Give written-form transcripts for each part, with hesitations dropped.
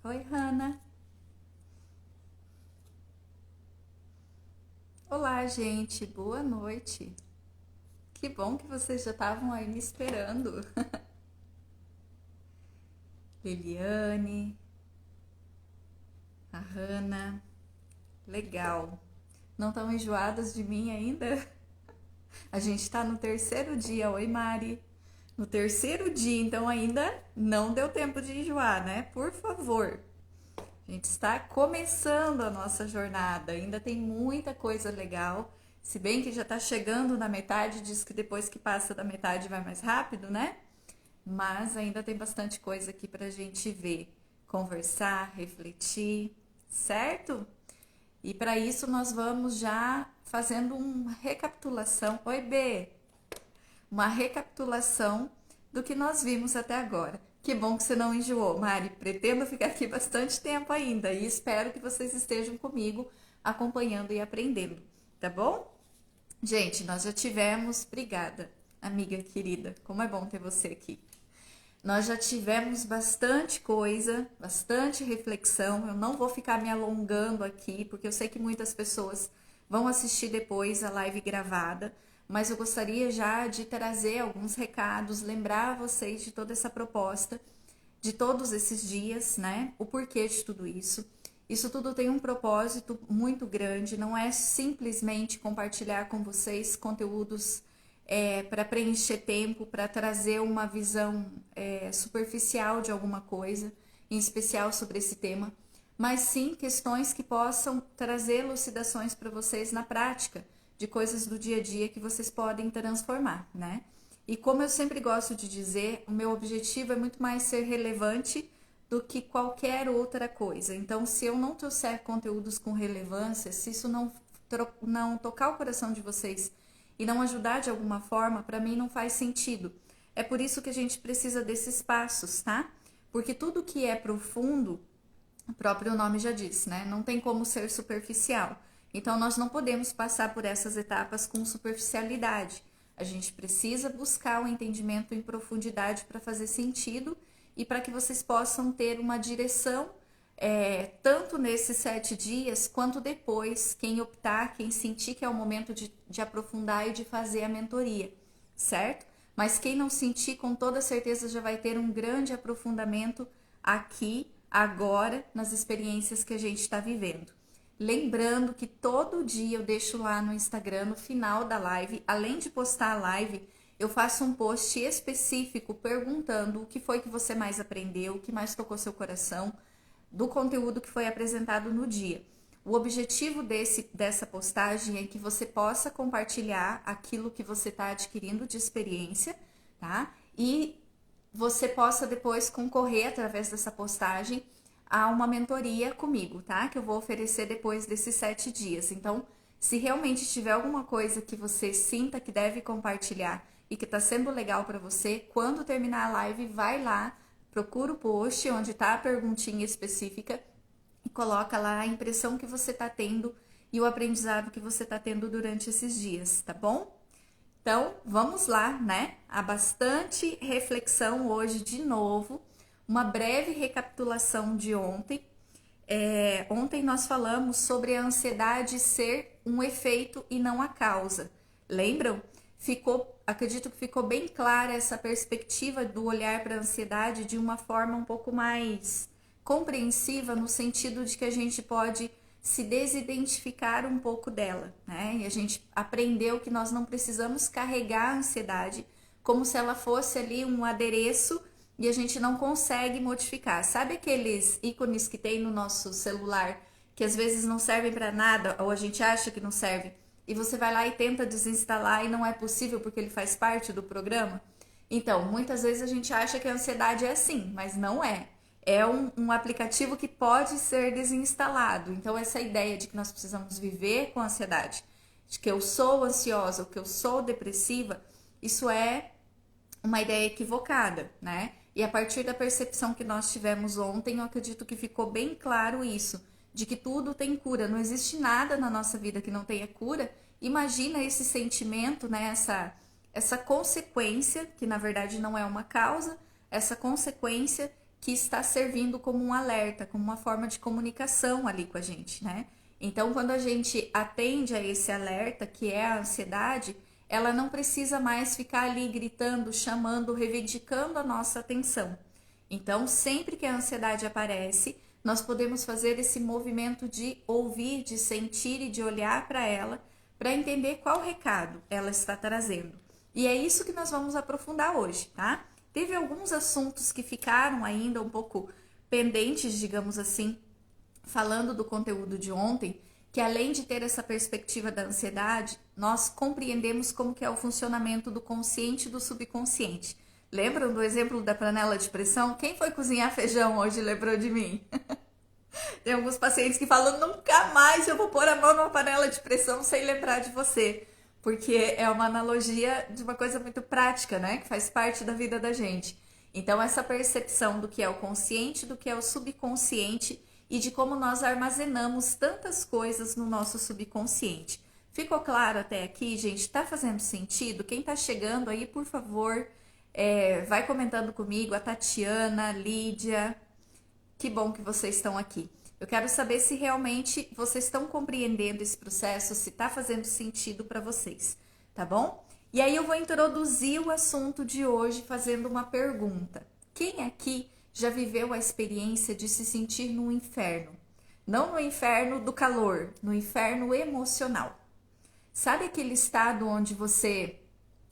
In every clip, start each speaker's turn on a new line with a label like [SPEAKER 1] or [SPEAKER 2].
[SPEAKER 1] Oi, Hanna. Olá, gente. Boa noite. Que bom que vocês já estavam aí me esperando. Liliane, a Hanna. Legal. Não estão enjoadas de mim ainda? A gente está no terceiro dia. Oi, Mari. No terceiro dia, então ainda não deu tempo de enjoar, né? Por favor. A gente está começando a nossa jornada, ainda tem muita coisa legal. Se bem que já está chegando na metade, diz que depois que passa da metade vai mais rápido, né? Mas ainda tem bastante coisa aqui para a gente ver, conversar, refletir, certo? E para isso nós vamos já fazendo uma recapitulação. Oi, B! Uma recapitulação do que nós vimos até agora. Que bom que você não enjoou, Mari. Pretendo ficar aqui bastante tempo ainda e espero que vocês estejam comigo acompanhando e aprendendo, tá bom? Gente, nós já tivemos, obrigada, amiga querida, como é bom ter você aqui. Nós já tivemos bastante coisa, bastante reflexão. Eu não vou ficar me alongando aqui, porque eu sei que muitas pessoas vão assistir depois a live gravada, mas eu gostaria já de trazer alguns recados, lembrar vocês de toda essa proposta, de todos esses dias, né? O porquê de tudo isso. Isso tudo tem um propósito muito grande, não é simplesmente compartilhar com vocês conteúdos para preencher tempo, para trazer uma visão superficial de alguma coisa, em especial sobre esse tema, mas sim questões que possam trazer elucidações para vocês na prática, de coisas do dia a dia que vocês podem transformar, né? E como eu sempre gosto de dizer, o meu objetivo é muito mais ser relevante do que qualquer outra coisa. Então, se eu não trouxer conteúdos com relevância, se isso não tocar o coração de vocês e não ajudar de alguma forma, para mim não faz sentido. É por isso que a gente precisa desses passos, tá? Porque tudo que é profundo, o próprio nome já diz, né? Não tem como ser superficial. Então, nós não podemos passar por essas etapas com superficialidade. A gente precisa buscar o entendimento em profundidade para fazer sentido e para que vocês possam ter uma direção, tanto nesses 7 dias, quanto depois, quem optar, quem sentir que é o momento de aprofundar e de fazer a mentoria, certo? Mas quem não sentir, com toda certeza já vai ter um grande aprofundamento aqui, agora, nas experiências que a gente está vivendo. Lembrando que todo dia eu deixo lá no Instagram, no final da live, além de postar a live, eu faço um post específico perguntando o que foi que você mais aprendeu, o que mais tocou seu coração, do conteúdo que foi apresentado no dia. O objetivo dessa postagem é que você possa compartilhar aquilo que você está adquirindo de experiência, tá? E você possa depois concorrer através dessa postagem a uma mentoria comigo, tá? Que eu vou oferecer depois desses 7 dias. Então, se realmente tiver alguma coisa que você sinta que deve compartilhar e que tá sendo legal para você, quando terminar a live, vai lá, procura o post onde tá a perguntinha específica e coloca lá a impressão que você tá tendo e o aprendizado que você tá tendo durante esses dias, tá bom? Então, vamos lá, né? Há bastante reflexão hoje de novo, uma breve recapitulação de ontem. Ontem nós falamos sobre a ansiedade ser um efeito e não a causa. Lembram? Acredito que ficou bem clara essa perspectiva do olhar para a ansiedade de uma forma um pouco mais compreensiva, no sentido de que a gente pode se desidentificar um pouco dela, né? E a gente aprendeu que nós não precisamos carregar a ansiedade como se ela fosse ali um adereço e a gente não consegue modificar. Sabe aqueles ícones que tem no nosso celular que às vezes não servem para nada ou a gente acha que não serve e você vai lá e tenta desinstalar e não é possível porque ele faz parte do programa? Então, muitas vezes a gente acha que a ansiedade é assim, mas não é. É um aplicativo que pode ser desinstalado. Então, essa ideia de que nós precisamos viver com ansiedade, de que eu sou ansiosa ou que eu sou depressiva, isso é uma ideia equivocada, né? E a partir da percepção que nós tivemos ontem, eu acredito que ficou bem claro isso, de que tudo tem cura, não existe nada na nossa vida que não tenha cura. Imagina esse sentimento, né? Essa consequência, que na verdade não é uma causa, essa consequência que está servindo como um alerta, como uma forma de comunicação ali com a gente, né? Então, quando a gente atende a esse alerta, que é a ansiedade, ela não precisa mais ficar ali gritando, chamando, reivindicando a nossa atenção. Então, sempre que a ansiedade aparece, nós podemos fazer esse movimento de ouvir, de sentir e de olhar para ela, para entender qual recado ela está trazendo. E é isso que nós vamos aprofundar hoje, tá? Teve alguns assuntos que ficaram ainda um pouco pendentes, digamos assim, falando do conteúdo de ontem, que além de ter essa perspectiva da ansiedade, nós compreendemos como que é o funcionamento do consciente e do subconsciente. Lembram do exemplo da panela de pressão? Quem foi cozinhar feijão hoje lembrou de mim? Tem alguns pacientes que falam, nunca mais eu vou pôr a mão numa panela de pressão sem lembrar de você. Porque é uma analogia de uma coisa muito prática, né? Que faz parte da vida da gente. Então, essa percepção do que é o consciente, do que é o subconsciente e de como nós armazenamos tantas coisas no nosso subconsciente. Ficou claro até aqui, gente? Tá fazendo sentido? Quem tá chegando aí, por favor, vai comentando comigo. A Tatiana, a Lídia, que bom que vocês estão aqui. Eu quero saber se realmente vocês estão compreendendo esse processo, se está fazendo sentido para vocês, tá bom? E aí eu vou introduzir o assunto de hoje fazendo uma pergunta. Quem aqui já viveu a experiência de se sentir no inferno? Não no inferno do calor, no inferno emocional. Sabe aquele estado onde você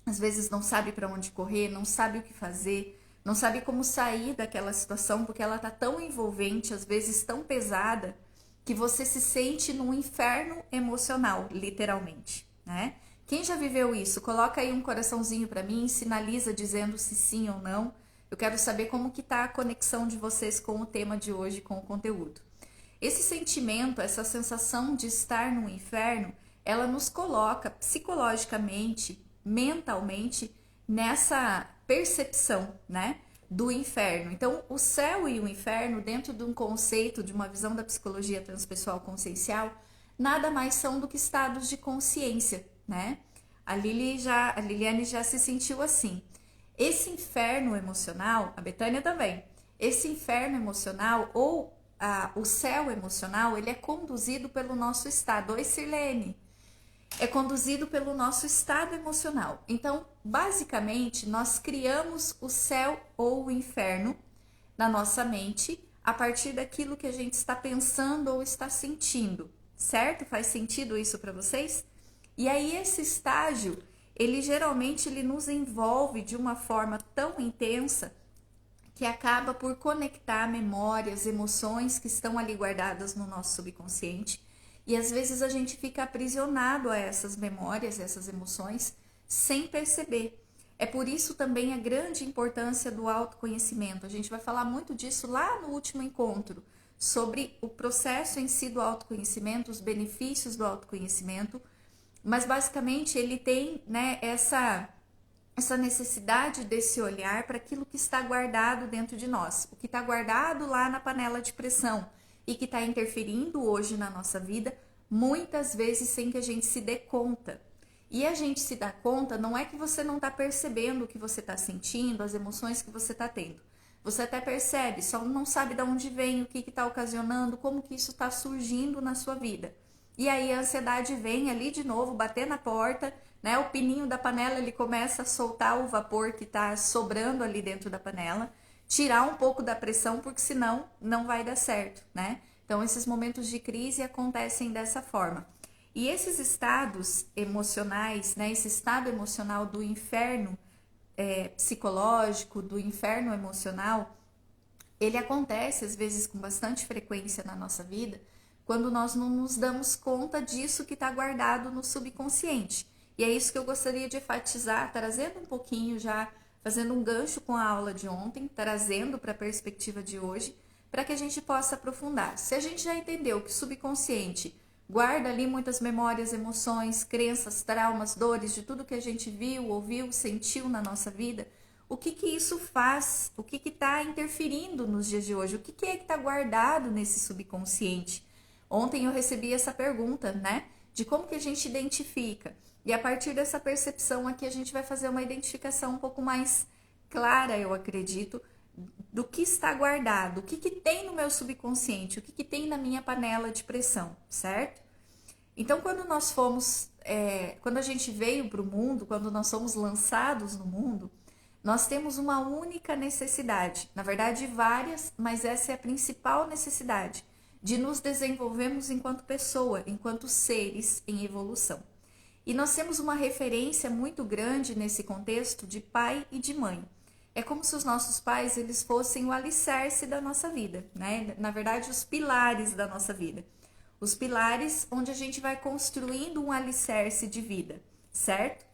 [SPEAKER 1] às vezes não sabe para onde correr, não sabe o que fazer, não sabe como sair daquela situação porque ela tá tão envolvente, às vezes tão pesada, que você se sente num inferno emocional, literalmente, né? Quem já viveu isso? Coloca aí um coraçãozinho para mim, sinaliza dizendo se sim ou não. Eu quero saber como que tá a conexão de vocês com o tema de hoje, com o conteúdo. Esse sentimento, essa sensação de estar no inferno, ela nos coloca psicologicamente, mentalmente, nessa percepção, né, do inferno. Então, o céu e o inferno, dentro de um conceito, de uma visão da psicologia transpessoal consciencial, nada mais são do que estados de consciência, né? A Liliane já se sentiu assim. Esse inferno emocional, a Betânia também, esse inferno emocional ou o céu emocional, ele é conduzido pelo nosso estado. Oi, Sirlene. É conduzido pelo nosso estado emocional. Então, basicamente, nós criamos o céu ou o inferno na nossa mente a partir daquilo que a gente está pensando ou está sentindo, certo? Faz sentido isso para vocês? E aí, esse estágio, ele geralmente nos envolve de uma forma tão intensa que acaba por conectar memórias, emoções que estão ali guardadas no nosso subconsciente. E às vezes a gente fica aprisionado a essas memórias, essas emoções, sem perceber. É por isso também a grande importância do autoconhecimento. A gente vai falar muito disso lá no último encontro, sobre o processo em si do autoconhecimento, os benefícios do autoconhecimento. Mas basicamente ele tem, né, essa necessidade desse olhar para aquilo que está guardado dentro de nós. O que está guardado lá na panela de pressão e que está interferindo hoje na nossa vida, muitas vezes sem que a gente se dê conta. E a gente se dá conta, não é que você não está percebendo o que você está sentindo, as emoções que você está tendo. Você até percebe, só não sabe de onde vem, o que está ocasionando, como que isso está surgindo na sua vida. E aí a ansiedade vem ali de novo, bater na porta, né? O pininho da panela, ele começa a soltar o vapor que está sobrando ali dentro da panela, tirar um pouco da pressão, porque senão não vai dar certo, né? Então, esses momentos de crise acontecem dessa forma. E esses estados emocionais, né? Esse estado emocional do inferno psicológico, do inferno emocional, ele acontece às vezes com bastante frequência na nossa vida, quando nós não nos damos conta disso que está guardado no subconsciente. E é isso que eu gostaria de enfatizar, trazendo um pouquinho já, fazendo um gancho com a aula de ontem, trazendo para a perspectiva de hoje, para que a gente possa aprofundar. Se a gente já entendeu que o subconsciente guarda ali muitas memórias, emoções, crenças, traumas, dores, de tudo que a gente viu, ouviu, sentiu na nossa vida, o que que isso faz? O que está interferindo nos dias de hoje? O que é que está guardado nesse subconsciente? Ontem eu recebi essa pergunta, né? De como que a gente identifica. E a partir dessa percepção aqui, a gente vai fazer uma identificação um pouco mais clara, eu acredito, do que está guardado, o que tem no meu subconsciente, o que tem na minha panela de pressão, certo? Então, quando a gente veio para o mundo, quando nós somos lançados no mundo, nós temos uma única necessidade, na verdade várias, mas essa é a principal necessidade, de nos desenvolvermos enquanto pessoa, enquanto seres em evolução. E nós temos uma referência muito grande nesse contexto de pai e de mãe. É como se os nossos pais eles fossem o alicerce da nossa vida, né? Na verdade, os pilares da nossa vida. Os pilares onde a gente vai construindo um alicerce de vida, certo?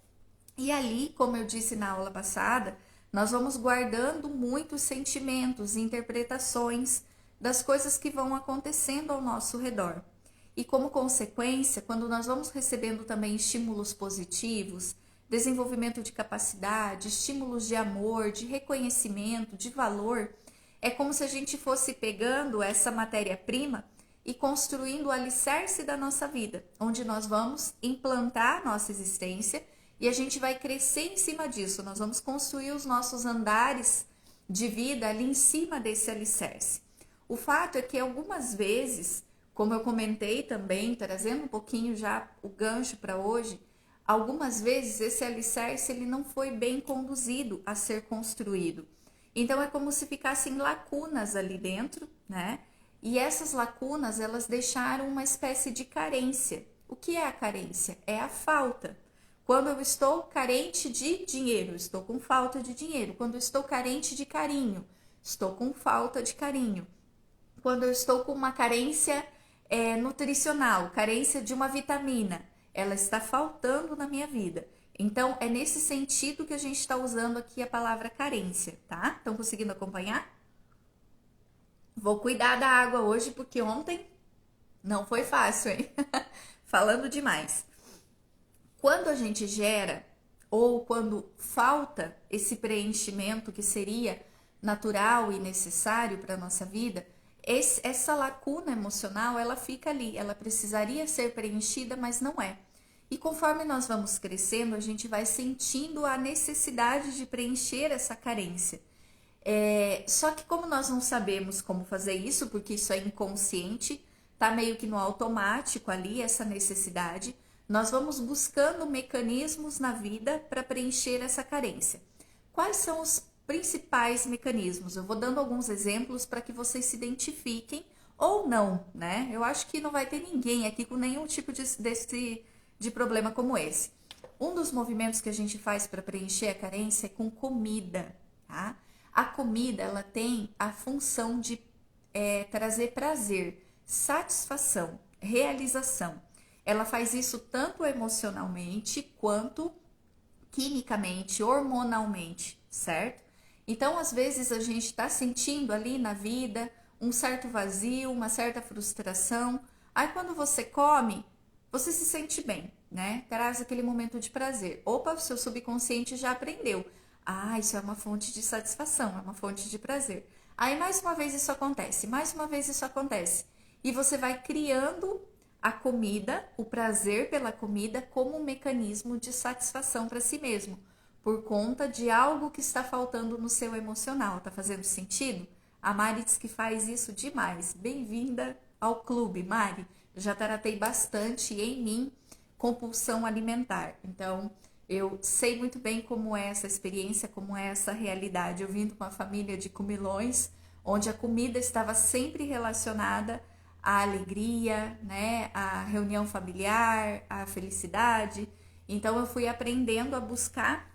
[SPEAKER 1] E ali, como eu disse na aula passada, nós vamos guardando muitos sentimentos, interpretações das coisas que vão acontecendo ao nosso redor. E como consequência, quando nós vamos recebendo também estímulos positivos, desenvolvimento de capacidade, estímulos de amor, de reconhecimento, de valor, é como se a gente fosse pegando essa matéria-prima e construindo o alicerce da nossa vida, onde nós vamos implantar nossa existência e a gente vai crescer em cima disso, nós vamos construir os nossos andares de vida ali em cima desse alicerce. O fato é que algumas vezes, como eu comentei também, trazendo um pouquinho já o gancho para hoje, algumas vezes esse alicerce ele não foi bem conduzido a ser construído. Então é como se ficassem lacunas ali dentro, né? E essas lacunas, elas deixaram uma espécie de carência. O que é a carência? É a falta. Quando eu estou carente de dinheiro, estou com falta de dinheiro. Quando eu estou carente de carinho, estou com falta de carinho. Quando eu estou com uma carência nutricional, carência de uma vitamina, ela está faltando na minha vida. Então, é nesse sentido que a gente está usando aqui a palavra carência, tá? Estão conseguindo acompanhar? Vou cuidar da água hoje, porque ontem não foi fácil, hein? Falando demais. Quando a gente gera, ou quando falta esse preenchimento que seria natural e necessário para a nossa vida, essa lacuna emocional, ela fica ali, ela precisaria ser preenchida, mas não é. E conforme nós vamos crescendo, a gente vai sentindo a necessidade de preencher essa carência. Só que como nós não sabemos como fazer isso, porque isso é inconsciente, tá meio que no automático ali, essa necessidade, nós vamos buscando mecanismos na vida para preencher essa carência. Quais são os principais mecanismos? Eu vou dando alguns exemplos para que vocês se identifiquem ou não, né? Eu acho que não vai ter ninguém aqui com nenhum tipo de problema como esse. Um dos movimentos que a gente faz para preencher a carência é com comida, tá? A comida, ela tem a função de trazer prazer, satisfação, realização. Ela faz isso tanto emocionalmente quanto quimicamente, hormonalmente, certo? Então, às vezes, a gente está sentindo ali na vida um certo vazio, uma certa frustração. Aí, quando você come, você se sente bem, né? Traz aquele momento de prazer. Opa, o seu subconsciente já aprendeu. Ah, isso é uma fonte de satisfação, é uma fonte de prazer. Aí, mais uma vez isso acontece, mais uma vez isso acontece. E você vai criando a comida, o prazer pela comida, como um mecanismo de satisfação para si mesmo, por conta de algo que está faltando no seu emocional. Tá fazendo sentido? A Mari diz que faz isso demais. Bem-vinda ao clube, Mari. Eu já tratei bastante em mim compulsão alimentar. Então, eu sei muito bem como é essa experiência, como é essa realidade. Eu vim de uma família de comilões, onde a comida estava sempre relacionada à alegria, né? À reunião familiar, à felicidade. Então, eu fui aprendendo a buscar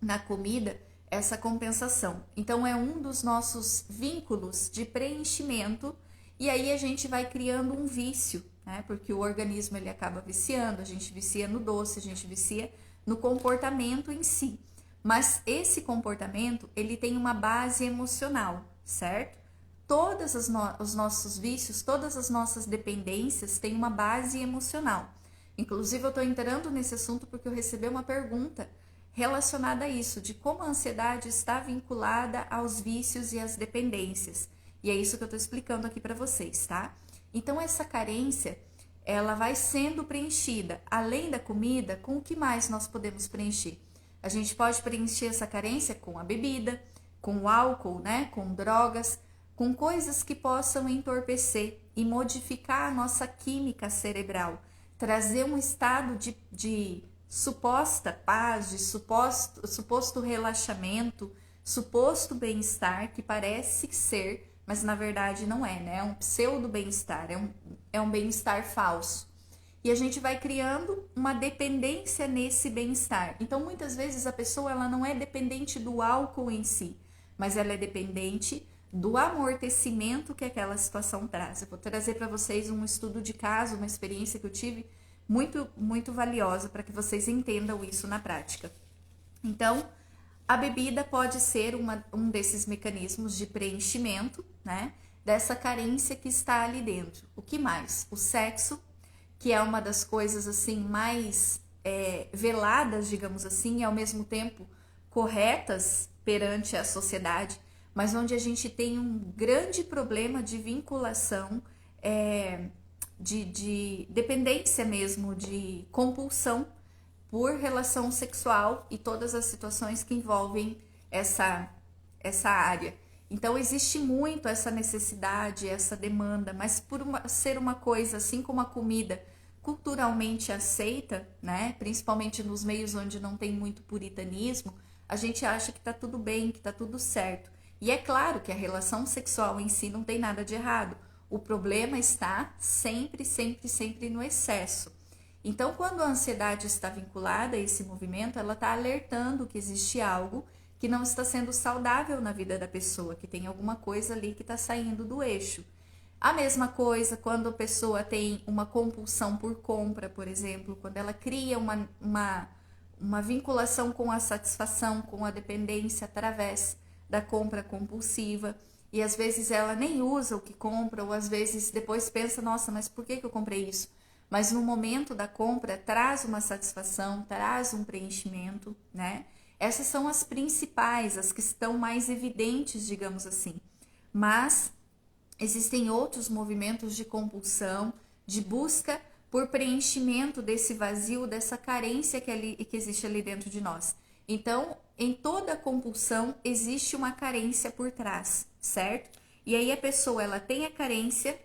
[SPEAKER 1] na comida essa compensação. Então, é um dos nossos vínculos de preenchimento e aí a gente vai criando um vício, né? Porque o organismo ele acaba viciando, a gente vicia no doce, a gente vicia no comportamento em si. Mas esse comportamento, ele tem uma base emocional, certo? Todos os nossos vícios, todas as nossas dependências têm uma base emocional. Inclusive, eu estou entrando nesse assunto porque eu recebi uma pergunta relacionada a isso, de como a ansiedade está vinculada aos vícios e às dependências. E é isso que eu estou explicando aqui para vocês, tá? Então, essa carência, ela vai sendo preenchida, além da comida, com o que mais nós podemos preencher? A gente pode preencher essa carência com a bebida, com álcool, né, com drogas, com coisas que possam entorpecer e modificar a nossa química cerebral, trazer um estado de suposta paz, de suposto relaxamento, suposto bem-estar que parece ser, mas na verdade não é, né? É um pseudo bem-estar, é um bem-estar falso. E a gente vai criando uma dependência nesse bem-estar. Então, muitas vezes a pessoa ela não é dependente do álcool em si, mas ela é dependente do amortecimento que aquela situação traz. Eu vou trazer para vocês um estudo de caso, uma experiência que eu tive muito valiosa para que vocês entendam isso na prática. Então, a bebida pode ser um desses mecanismos de preenchimento, né? Dessa carência que está ali dentro. O que mais? O sexo, que é uma das coisas assim mais veladas, digamos assim, e ao mesmo tempo corretas perante a sociedade, mas onde a gente tem um grande problema de vinculação, de dependência mesmo, de compulsão por relação sexual e todas as situações que envolvem essa área. Então existe muito essa necessidade, essa demanda, mas por ser uma coisa assim como a comida culturalmente aceita, né, principalmente nos meios onde não tem muito puritanismo, a gente acha que tá tudo bem, que tá tudo certo. E é claro que a relação sexual em si não tem nada de errado. O problema está sempre no excesso. Então, quando a ansiedade está vinculada a esse movimento, ela está alertando que existe algo que não está sendo saudável na vida da pessoa, que tem alguma coisa ali que está saindo do eixo. A mesma coisa quando a pessoa tem uma compulsão por compra, por exemplo, quando ela cria uma vinculação com a satisfação, com a dependência através da compra compulsiva, e às vezes ela nem usa o que compra, ou às vezes depois pensa, nossa, mas por que eu comprei isso? Mas no momento da compra traz uma satisfação, traz um preenchimento, né? Essas são as principais, as que estão mais evidentes, digamos assim. Mas existem outros movimentos de compulsão, de busca por preenchimento desse vazio, dessa carência que existe ali dentro de nós. Então, em toda compulsão existe uma carência por trás, certo? E aí a pessoa ela tem a carência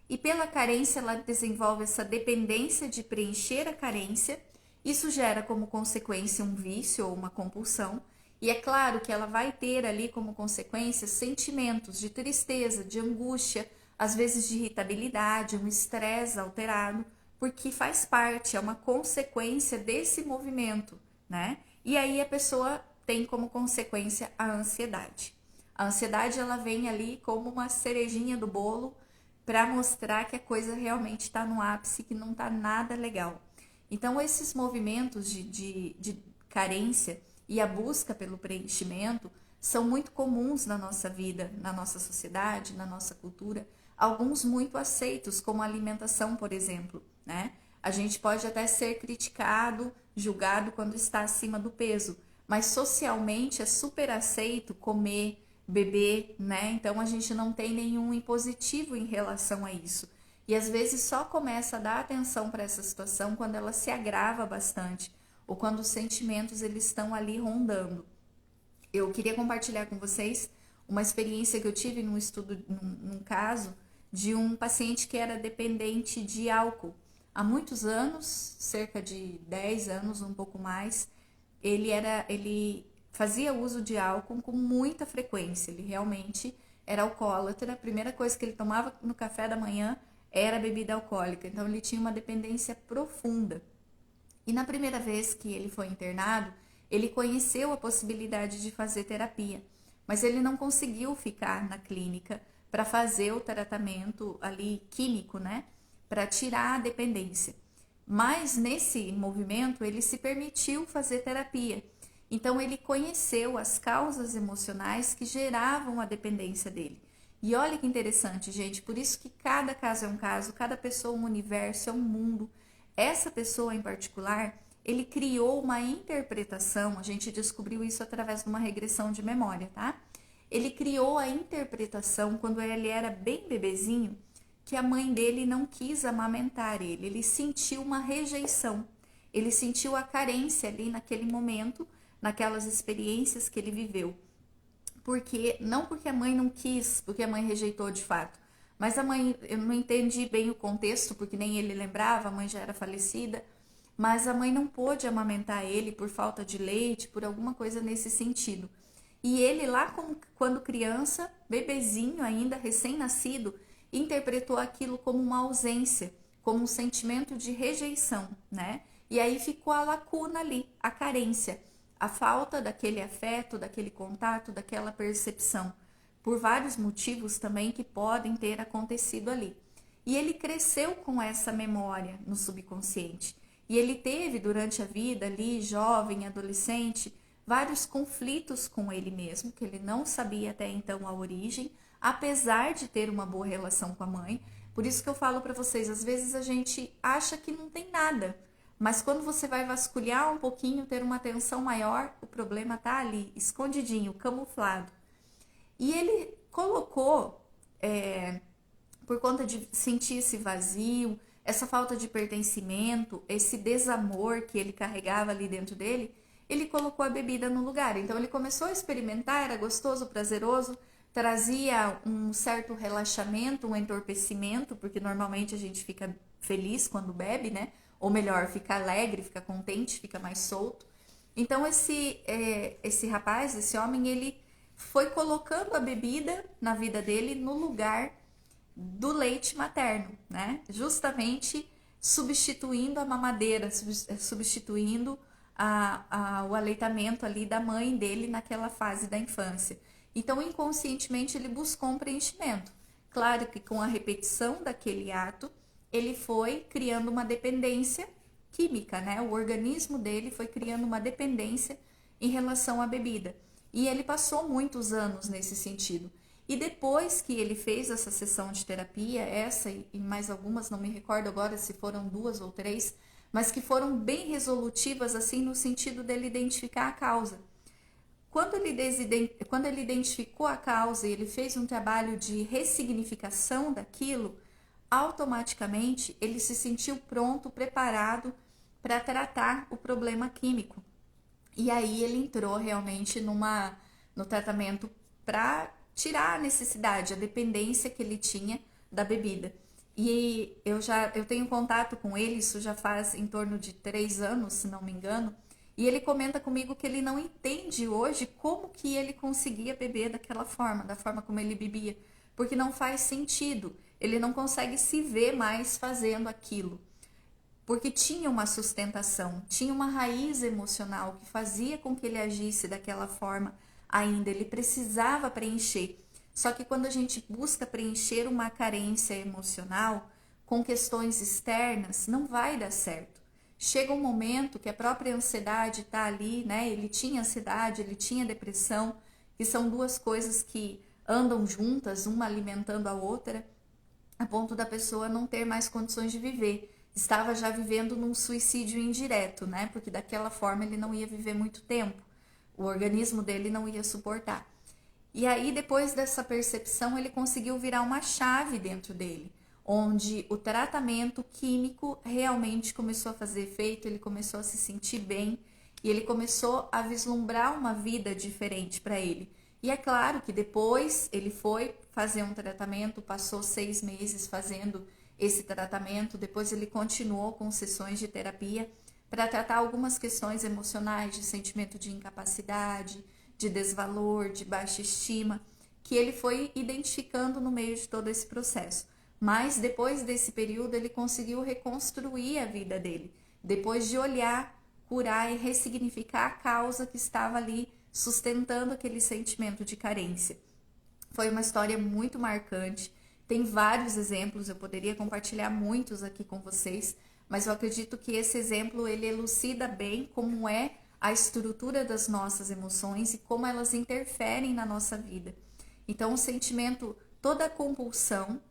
[SPEAKER 1] e pela carência ela desenvolve essa dependência de preencher a carência. Isso gera como consequência um vício ou uma compulsão. E é claro que ela vai ter ali como consequência sentimentos de tristeza, de angústia, às vezes de irritabilidade, um estresse alterado, porque faz parte, é uma consequência desse movimento, né? E aí a pessoa tem como consequência a ansiedade. A ansiedade ela vem ali como uma cerejinha do bolo para mostrar que a coisa realmente está no ápice, que não está nada legal. Então esses movimentos de carência e a busca pelo preenchimento são muito comuns na nossa vida, na nossa sociedade, na nossa cultura, alguns muito aceitos, como a alimentação, por exemplo, né? A gente pode até ser criticado, julgado quando está acima do peso, mas socialmente é super aceito comer, beber, né? Então a gente não tem nenhum impositivo em relação a isso. E às vezes só começa a dar atenção para essa situação quando ela se agrava bastante, ou quando os sentimentos eles estão ali rondando. Eu queria compartilhar com vocês uma experiência que eu tive num estudo, num caso, de um paciente que era dependente de álcool. Há muitos anos, cerca de 10 anos, um pouco mais, ele fazia uso de álcool com muita frequência. Ele realmente era alcoólatra. A primeira coisa que ele tomava no café da manhã era bebida alcoólica. Então ele tinha uma dependência profunda. E na primeira vez que ele foi internado, ele conheceu a possibilidade de fazer terapia, mas ele não conseguiu ficar na clínica para fazer o tratamento ali químico, né? Para tirar a dependência. Mas nesse movimento ele se permitiu fazer terapia. Então ele conheceu as causas emocionais que geravam a dependência dele. E olha que interessante, gente, por isso que cada caso é um caso, cada pessoa é um universo, é um mundo. Essa pessoa em particular, ele criou uma interpretação, a gente descobriu isso através de uma regressão de memória, tá? Ele criou a interpretação quando ele era bem bebezinho, que a mãe dele não quis amamentar ele sentiu uma rejeição, ele sentiu a carência ali naquele momento, naquelas experiências que ele viveu. porque não porque a mãe não quis, porque a mãe rejeitou de fato, mas a mãe, eu não entendi bem o contexto, porque nem ele lembrava, a mãe já era falecida, mas a mãe não pôde amamentar ele por falta de leite, por alguma coisa nesse sentido. E ele lá, quando criança, bebezinho ainda, recém-nascido, interpretou aquilo como uma ausência, como um sentimento de rejeição, né? E aí ficou a lacuna ali, a carência, a falta daquele afeto, daquele contato, daquela percepção, por vários motivos também que podem ter acontecido ali. E ele cresceu com essa memória no subconsciente. E ele teve durante a vida ali, jovem, adolescente, vários conflitos com ele mesmo, que ele não sabia até então a origem, apesar de ter uma boa relação com a mãe. Por isso que eu falo para vocês, às vezes a gente acha que não tem nada, mas quando você vai vasculhar um pouquinho, ter uma atenção maior, o problema tá ali, escondidinho, camuflado. E ele colocou, por conta de sentir esse vazio, essa falta de pertencimento, esse desamor que ele carregava ali dentro dele, ele colocou a bebida no lugar. Então ele começou a experimentar, era gostoso, prazeroso, trazia um certo relaxamento, um entorpecimento, porque normalmente a gente fica feliz quando bebe, né? Ou melhor, fica alegre, fica contente, fica mais solto. Então esse rapaz, esse homem, ele foi colocando a bebida na vida dele no lugar do leite materno, né? Justamente substituindo a mamadeira, substituindo o aleitamento ali da mãe dele naquela fase da infância. Então, inconscientemente, ele buscou um preenchimento. Claro que com a repetição daquele ato, ele foi criando uma dependência química, né? O organismo dele foi criando uma dependência em relação à bebida. E ele passou muitos anos nesse sentido. E depois que ele fez essa sessão de terapia, essa e mais algumas, não me recordo agora se foram 2 ou 3, mas que foram bem resolutivas, assim, no sentido dele identificar a causa. Quando ele identificou a causa e ele fez um trabalho de ressignificação daquilo, automaticamente ele se sentiu pronto, preparado para tratar o problema químico. E aí ele entrou realmente no tratamento para tirar a necessidade, a dependência que ele tinha da bebida. E eu tenho contato com ele, isso já faz em torno de 3 anos, se não me engano, e ele comenta comigo que ele não entende hoje como que ele conseguia beber daquela forma, da forma como ele bebia, porque não faz sentido, ele não consegue se ver mais fazendo aquilo, porque tinha uma sustentação, tinha uma raiz emocional que fazia com que ele agisse daquela forma ainda, ele precisava preencher. Só que quando a gente busca preencher uma carência emocional com questões externas, não vai dar certo. Chega um momento que a própria ansiedade está ali, né? Ele tinha ansiedade, ele tinha depressão, que são 2 coisas que andam juntas, uma alimentando a outra, a ponto da pessoa não ter mais condições de viver. Estava já vivendo num suicídio indireto, né? Porque daquela forma ele não ia viver muito tempo. O organismo dele não ia suportar. E aí, depois dessa percepção, ele conseguiu virar uma chave dentro dele, onde o tratamento químico realmente começou a fazer efeito, ele começou a se sentir bem e ele começou a vislumbrar uma vida diferente para ele. E é claro que depois ele foi fazer um tratamento, passou 6 meses fazendo esse tratamento, depois ele continuou com sessões de terapia para tratar algumas questões emocionais, de sentimento de incapacidade, de desvalor, de baixa estima, que ele foi identificando no meio de todo esse processo. Mas depois desse período ele conseguiu reconstruir a vida dele, depois de olhar, curar e ressignificar a causa que estava ali sustentando aquele sentimento de carência. Foi uma história muito marcante, tem vários exemplos, eu poderia compartilhar muitos aqui com vocês, mas eu acredito que esse exemplo ele elucida bem como é a estrutura das nossas emoções e como elas interferem na nossa vida. Então, o sentimento, toda a compulsão,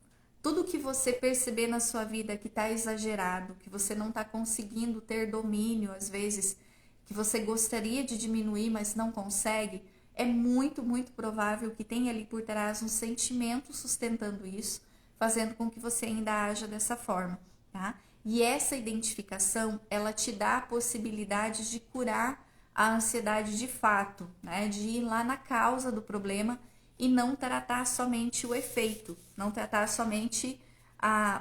[SPEAKER 1] tudo que você perceber na sua vida que está exagerado, que você não está conseguindo ter domínio, às vezes, que você gostaria de diminuir, mas não consegue, é muito, muito provável que tenha ali por trás um sentimento sustentando isso, fazendo com que você ainda haja dessa forma, tá? E essa identificação, ela te dá a possibilidade de curar a ansiedade de fato, né? De ir lá na causa do problema e não tratar somente o efeito, não tratar somente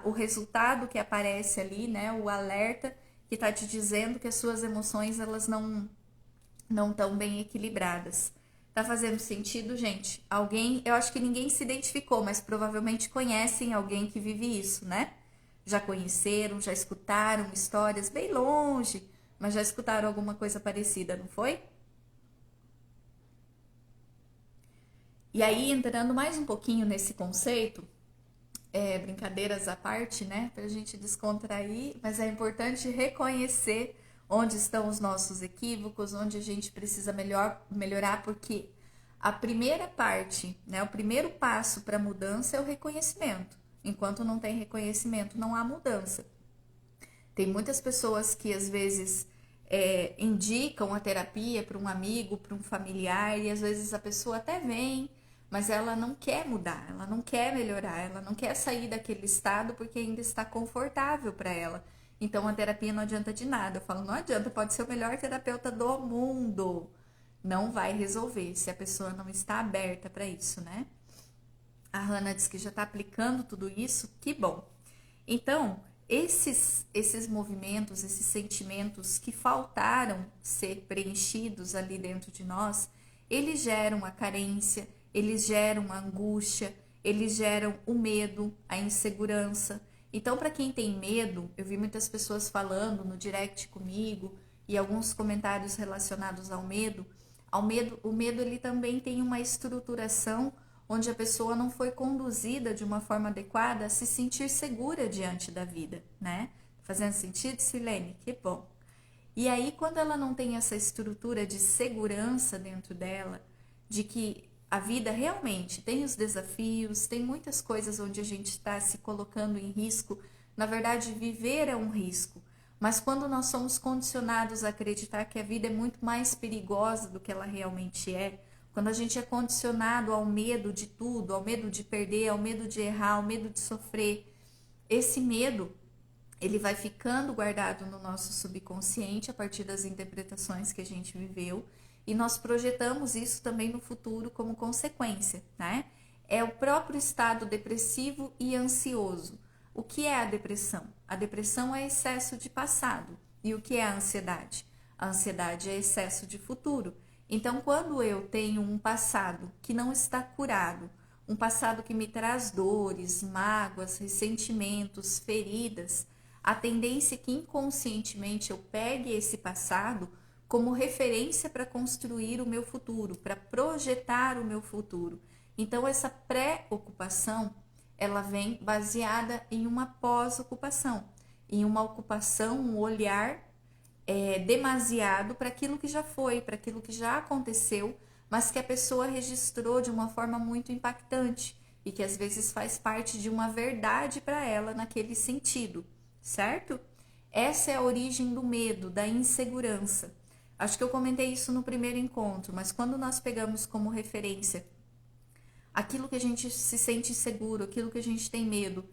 [SPEAKER 1] o resultado que aparece ali, né? O alerta que está te dizendo que as suas emoções elas não estão bem equilibradas. Tá fazendo sentido, gente? Alguém, eu acho que ninguém se identificou, mas provavelmente conhecem alguém que vive isso, né? Já conheceram, já escutaram histórias bem longe, mas já escutaram alguma coisa parecida, não foi? E aí, entrando mais um pouquinho nesse conceito, brincadeiras à parte, né? Pra gente descontrair, mas é importante reconhecer onde estão os nossos equívocos, onde a gente precisa melhorar, porque a primeira parte, né? O primeiro passo para a mudança é o reconhecimento. Enquanto não tem reconhecimento, não há mudança. Tem muitas pessoas que às vezes indicam a terapia para um amigo, para um familiar, e às vezes a pessoa até vem, mas ela não quer mudar, ela não quer melhorar, ela não quer sair daquele estado porque ainda está confortável para ela. Então a terapia não adianta de nada. Eu falo, não adianta, pode ser o melhor terapeuta do mundo. Não vai resolver se a pessoa não está aberta para isso, né? A Hannah diz que já está aplicando tudo isso, que bom. Então, esses movimentos, esses sentimentos que faltaram ser preenchidos ali dentro de nós, eles geram a carência, eles geram a angústia, eles geram o medo, a insegurança. Então, para quem tem medo, eu vi muitas pessoas falando no direct comigo e alguns comentários relacionados o medo ele também tem uma estruturação onde a pessoa não foi conduzida de uma forma adequada a se sentir segura diante da vida, né? Fazendo sentido, Silene? Que bom. E aí, quando ela não tem essa estrutura de segurança dentro dela, de que a vida realmente tem os desafios, tem muitas coisas onde a gente está se colocando em risco. Na verdade, viver é um risco. Mas quando nós somos condicionados a acreditar que a vida é muito mais perigosa do que ela realmente é, quando a gente é condicionado ao medo de tudo, ao medo de perder, ao medo de errar, ao medo de sofrer, esse medo ele vai ficando guardado no nosso subconsciente a partir das interpretações que a gente viveu e nós projetamos isso também no futuro como consequência, né? É o próprio estado depressivo e ansioso. O que é a depressão? A depressão é excesso de passado. E o que é a ansiedade? A ansiedade é excesso de futuro. Então, quando eu tenho um passado que não está curado, um passado que me traz dores, mágoas, ressentimentos, feridas, a tendência é que inconscientemente eu pegue esse passado como referência para construir o meu futuro, para projetar o meu futuro. Então, essa pré-ocupação, ela vem baseada em uma pós-ocupação, em uma ocupação, um olhar demasiado para aquilo que já foi, para aquilo que já aconteceu, mas que a pessoa registrou de uma forma muito impactante e que às vezes faz parte de uma verdade para ela naquele sentido, certo? Essa é a origem do medo, da insegurança. Acho que eu comentei isso no primeiro encontro, mas quando nós pegamos como referência aquilo que a gente se sente seguro, aquilo que a gente tem medo,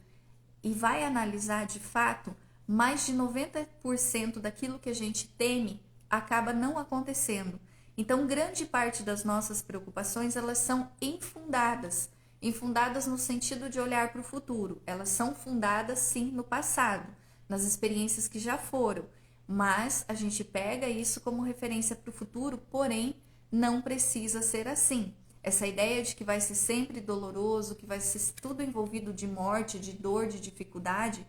[SPEAKER 1] e vai analisar de fato, mais de 90% daquilo que a gente teme acaba não acontecendo. Então, grande parte das nossas preocupações, elas são infundadas. Infundadas no sentido de olhar para o futuro. Elas são fundadas, sim, no passado, nas experiências que já foram. Mas a gente pega isso como referência para o futuro, porém, não precisa ser assim. Essa ideia de que vai ser sempre doloroso, que vai ser tudo envolvido de morte, de dor, de dificuldade,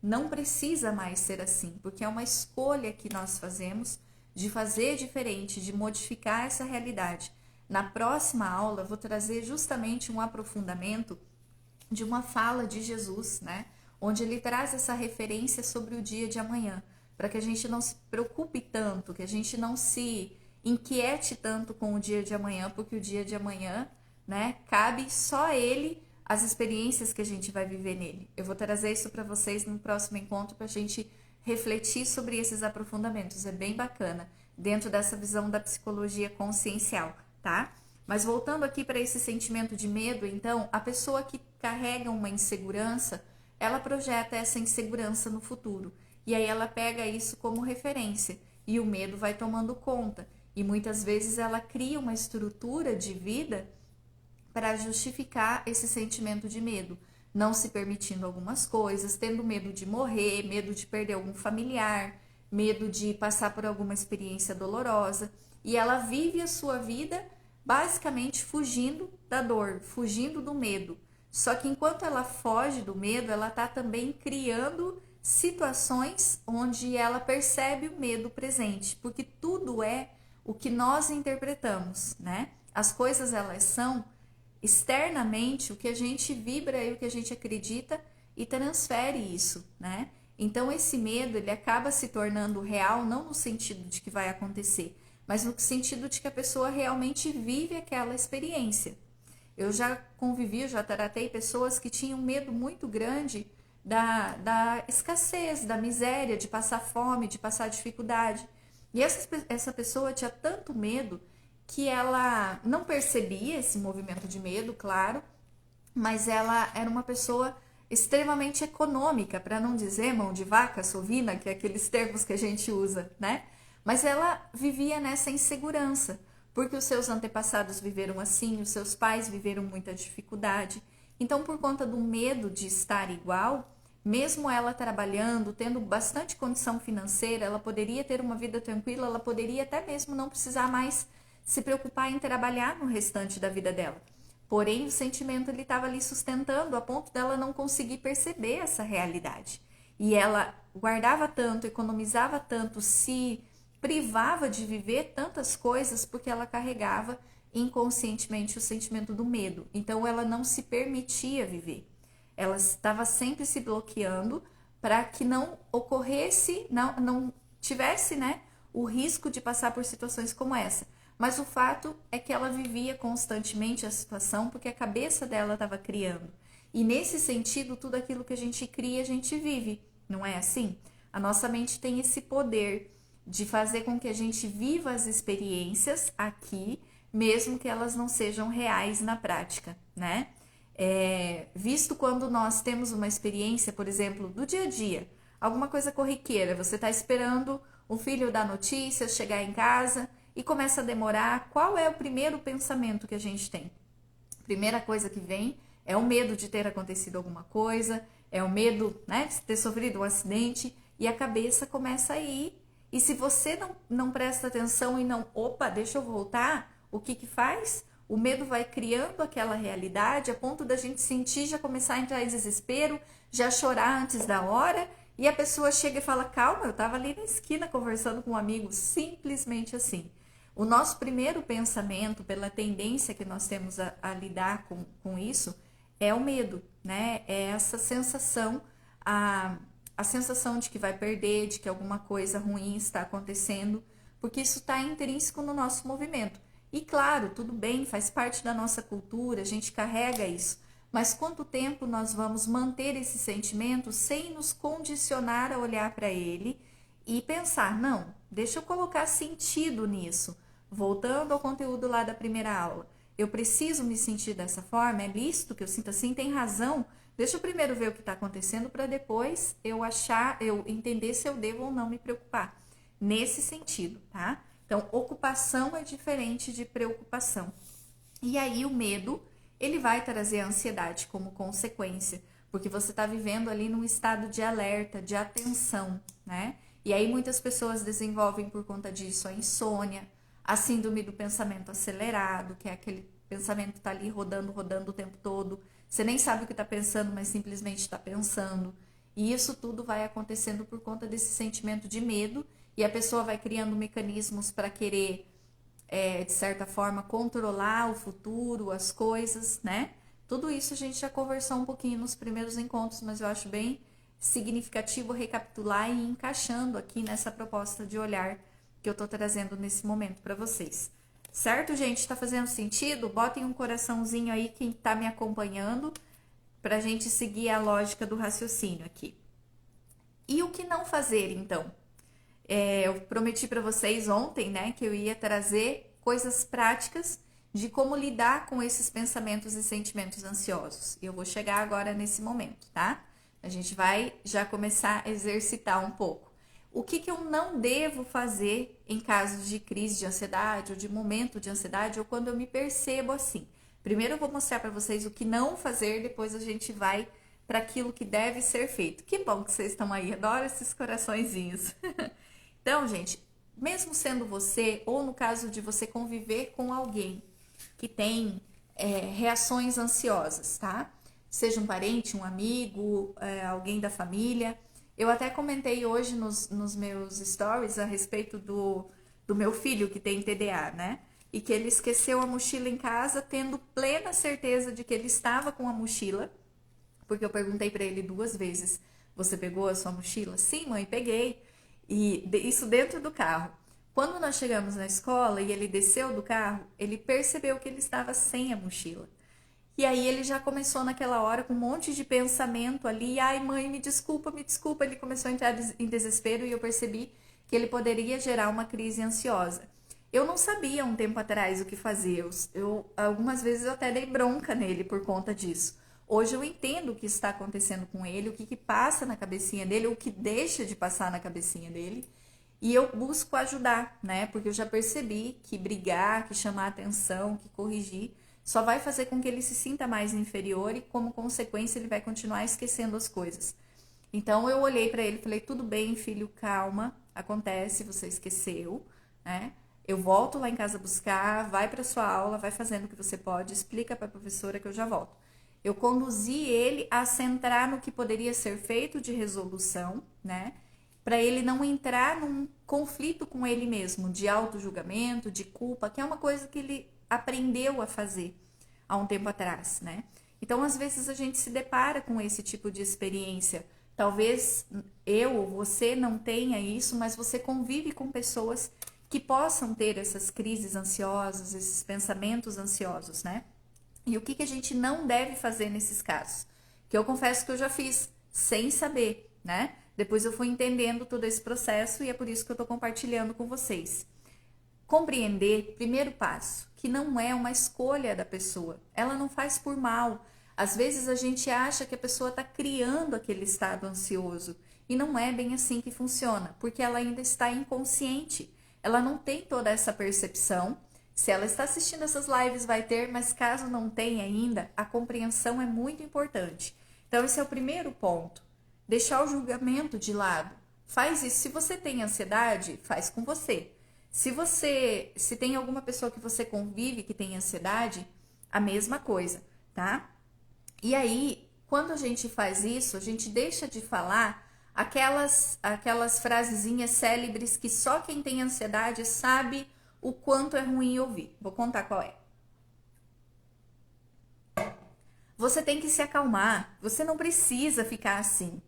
[SPEAKER 1] não precisa mais ser assim, porque é uma escolha que nós fazemos de fazer diferente, de modificar essa realidade. Na próxima aula, eu vou trazer justamente um aprofundamento de uma fala de Jesus, né? Onde ele traz essa referência sobre o dia de amanhã, para que a gente não se preocupe tanto, que a gente não se inquiete tanto com o dia de amanhã, porque o dia de amanhã, né, cabe só ele as experiências que a gente vai viver nele. Eu vou trazer isso para vocês no próximo encontro para a gente refletir sobre esses aprofundamentos. É bem bacana, dentro dessa visão da psicologia consciencial, tá? Mas voltando aqui para esse sentimento de medo, então, a pessoa que carrega uma insegurança, ela projeta essa insegurança no futuro. E aí ela pega isso como referência e o medo vai tomando conta. E muitas vezes ela cria uma estrutura de vida para justificar esse sentimento de medo, não se permitindo algumas coisas, tendo medo de morrer, medo de perder algum familiar, medo de passar por alguma experiência dolorosa, e ela vive a sua vida basicamente fugindo da dor, fugindo do medo. Só que enquanto ela foge do medo, ela está também criando situações onde ela percebe o medo presente, porque tudo é o que nós interpretamos, né? As coisas elas são externamente o que a gente vibra e o que a gente acredita e transfere isso, né? Então esse medo ele acaba se tornando real não no sentido de que vai acontecer, mas no sentido de que a pessoa realmente vive aquela experiência. Eu já convivi, eu já tratei pessoas que tinham medo muito grande da escassez, da miséria, de passar fome, de passar dificuldade. E essa pessoa tinha tanto medo que ela não percebia esse movimento de medo, claro, mas ela era uma pessoa extremamente econômica, para não dizer mão de vaca, sovina, que é aqueles termos que a gente usa, né? Mas ela vivia nessa insegurança, porque os seus antepassados viveram assim, os seus pais viveram muita dificuldade. Então, por conta do medo de estar igual, mesmo ela trabalhando, tendo bastante condição financeira, ela poderia ter uma vida tranquila, ela poderia até mesmo não precisar mais se preocupar em trabalhar no restante da vida dela. Porém, o sentimento ele estava ali sustentando a ponto dela não conseguir perceber essa realidade. E ela guardava tanto, economizava tanto, se privava de viver tantas coisas porque ela carregava inconscientemente o sentimento do medo. Então, ela não se permitia viver. Ela estava sempre se bloqueando para que não ocorresse, não tivesse, né, o risco de passar por situações como essa. Mas o fato é que ela vivia constantemente a situação porque a cabeça dela estava criando. E nesse sentido, tudo aquilo que a gente cria, a gente vive. Não é assim? A nossa mente tem esse poder de fazer com que a gente viva as experiências aqui, mesmo que elas não sejam reais na prática, né? Visto quando nós temos uma experiência, por exemplo, do dia a dia, alguma coisa corriqueira, você está esperando o filho dar notícias, chegar em casa e começa a demorar, qual é o primeiro pensamento que a gente tem? Primeira coisa que vem é o medo de ter acontecido alguma coisa, é o medo, né, de ter sofrido um acidente, e a cabeça começa a ir. E se você não presta atenção e não, opa, deixa eu voltar, o que que faz? O medo vai criando aquela realidade a ponto da gente sentir, já começar a entrar em desespero, já chorar antes da hora, e a pessoa chega e fala, calma, eu estava ali na esquina conversando com um amigo, simplesmente assim. O nosso primeiro pensamento, pela tendência que nós temos a lidar com isso, é o medo, né? É essa sensação, a sensação de que vai perder, de que alguma coisa ruim está acontecendo, porque isso está intrínseco no nosso movimento. E claro, tudo bem, faz parte da nossa cultura, a gente carrega isso, mas quanto tempo nós vamos manter esse sentimento sem nos condicionar a olhar para ele e pensar, não, deixa eu colocar sentido nisso. Voltando ao conteúdo lá da primeira aula, eu preciso me sentir dessa forma, é lícito que eu sinta assim, tem razão. Deixa eu primeiro ver o que está acontecendo para depois eu entender se eu devo ou não me preocupar. Nesse sentido, tá? Então, ocupação é diferente de preocupação. E aí o medo, ele vai trazer a ansiedade como consequência, porque você está vivendo ali num estado de alerta, de atenção, né? E aí muitas pessoas desenvolvem por conta disso a insônia, a síndrome do pensamento acelerado, que é aquele pensamento que está ali rodando o tempo todo. Você nem sabe o que está pensando, mas simplesmente está pensando. E isso tudo vai acontecendo por conta desse sentimento de medo. E a pessoa vai criando mecanismos para querer, de certa forma, controlar o futuro, as coisas, né? Tudo isso a gente já conversou um pouquinho nos primeiros encontros, mas eu acho bem significativo recapitular e ir encaixando aqui nessa proposta de olhar que eu tô trazendo nesse momento para vocês. Certo, gente? Tá fazendo sentido? Botem um coraçãozinho aí quem tá me acompanhando pra gente seguir a lógica do raciocínio aqui. E o que não fazer, então? Eu prometi para vocês ontem, né, que eu ia trazer coisas práticas de como lidar com esses pensamentos e sentimentos ansiosos. E eu vou chegar agora nesse momento, tá? A gente vai já começar a exercitar um pouco. O que eu não devo fazer em caso de crise de ansiedade ou de momento de ansiedade ou quando eu me percebo assim. Primeiro eu vou mostrar para vocês o que não fazer, depois a gente vai para aquilo que deve ser feito. Que bom que vocês estão aí, adoro esses coraçõezinhos. Então, gente, mesmo sendo você, ou no caso de você conviver com alguém que tem reações ansiosas, tá? Seja um parente, um amigo, alguém da família. Eu até comentei hoje nos meus stories a respeito do meu filho que tem TDA, né? E que ele esqueceu a mochila em casa, tendo plena certeza de que ele estava com a mochila, porque eu perguntei para ele 2 vezes: você pegou a sua mochila? Sim, mãe, peguei. E isso dentro do carro. Quando nós chegamos na escola e ele desceu do carro, ele percebeu que ele estava sem a mochila. E aí ele já começou naquela hora com um monte de pensamento ali. Ai, mãe, me desculpa, me desculpa. Ele começou a entrar em desespero e eu percebi que ele poderia gerar uma crise ansiosa. Eu não sabia um tempo atrás o que fazer. Algumas vezes eu até dei bronca nele por conta disso. Hoje eu entendo o que está acontecendo com ele, o que passa na cabecinha dele, o que deixa de passar na cabecinha dele. E eu busco ajudar, né? Porque eu já percebi que brigar, que chamar atenção, que corrigir, só vai fazer com que ele se sinta mais inferior e, como consequência, ele vai continuar esquecendo as coisas. Então eu olhei para ele e falei: tudo bem, filho, calma, acontece, você esqueceu, né? Eu volto lá em casa buscar, vai para sua aula, vai fazendo o que você pode, explica para a professora que eu já volto. Eu conduzi ele a centrar no que poderia ser feito de resolução, né? Para ele não entrar num conflito com ele mesmo, de auto-julgamento, de culpa, que é uma coisa que ele aprendeu a fazer há um tempo atrás, né? Então, às vezes a gente se depara com esse tipo de experiência. Talvez eu ou você não tenha isso, mas você convive com pessoas que possam ter essas crises ansiosas, esses pensamentos ansiosos, né? E o que a gente não deve fazer nesses casos? Que eu confesso que eu já fiz sem saber, né? Depois eu fui entendendo todo esse processo e é por isso que eu tô compartilhando com vocês. Compreender, primeiro passo, que não é uma escolha da pessoa. Ela não faz por mal. Às vezes a gente acha que a pessoa está criando aquele estado ansioso e não é bem assim que funciona, porque ela ainda está inconsciente. Ela não tem toda essa percepção. Se ela está assistindo essas lives, vai ter, mas caso não tenha ainda, a compreensão é muito importante. Então, esse é o primeiro ponto. Deixar o julgamento de lado. Faz isso. Se você tem ansiedade, faz com você. Se tem alguma pessoa que você convive que tem ansiedade, a mesma coisa, tá? E aí, quando a gente faz isso, a gente deixa de falar aquelas frasezinhas célebres que só quem tem ansiedade sabe o quanto é ruim ouvir. Vou contar qual é. Você tem que se acalmar. Você não precisa ficar assim.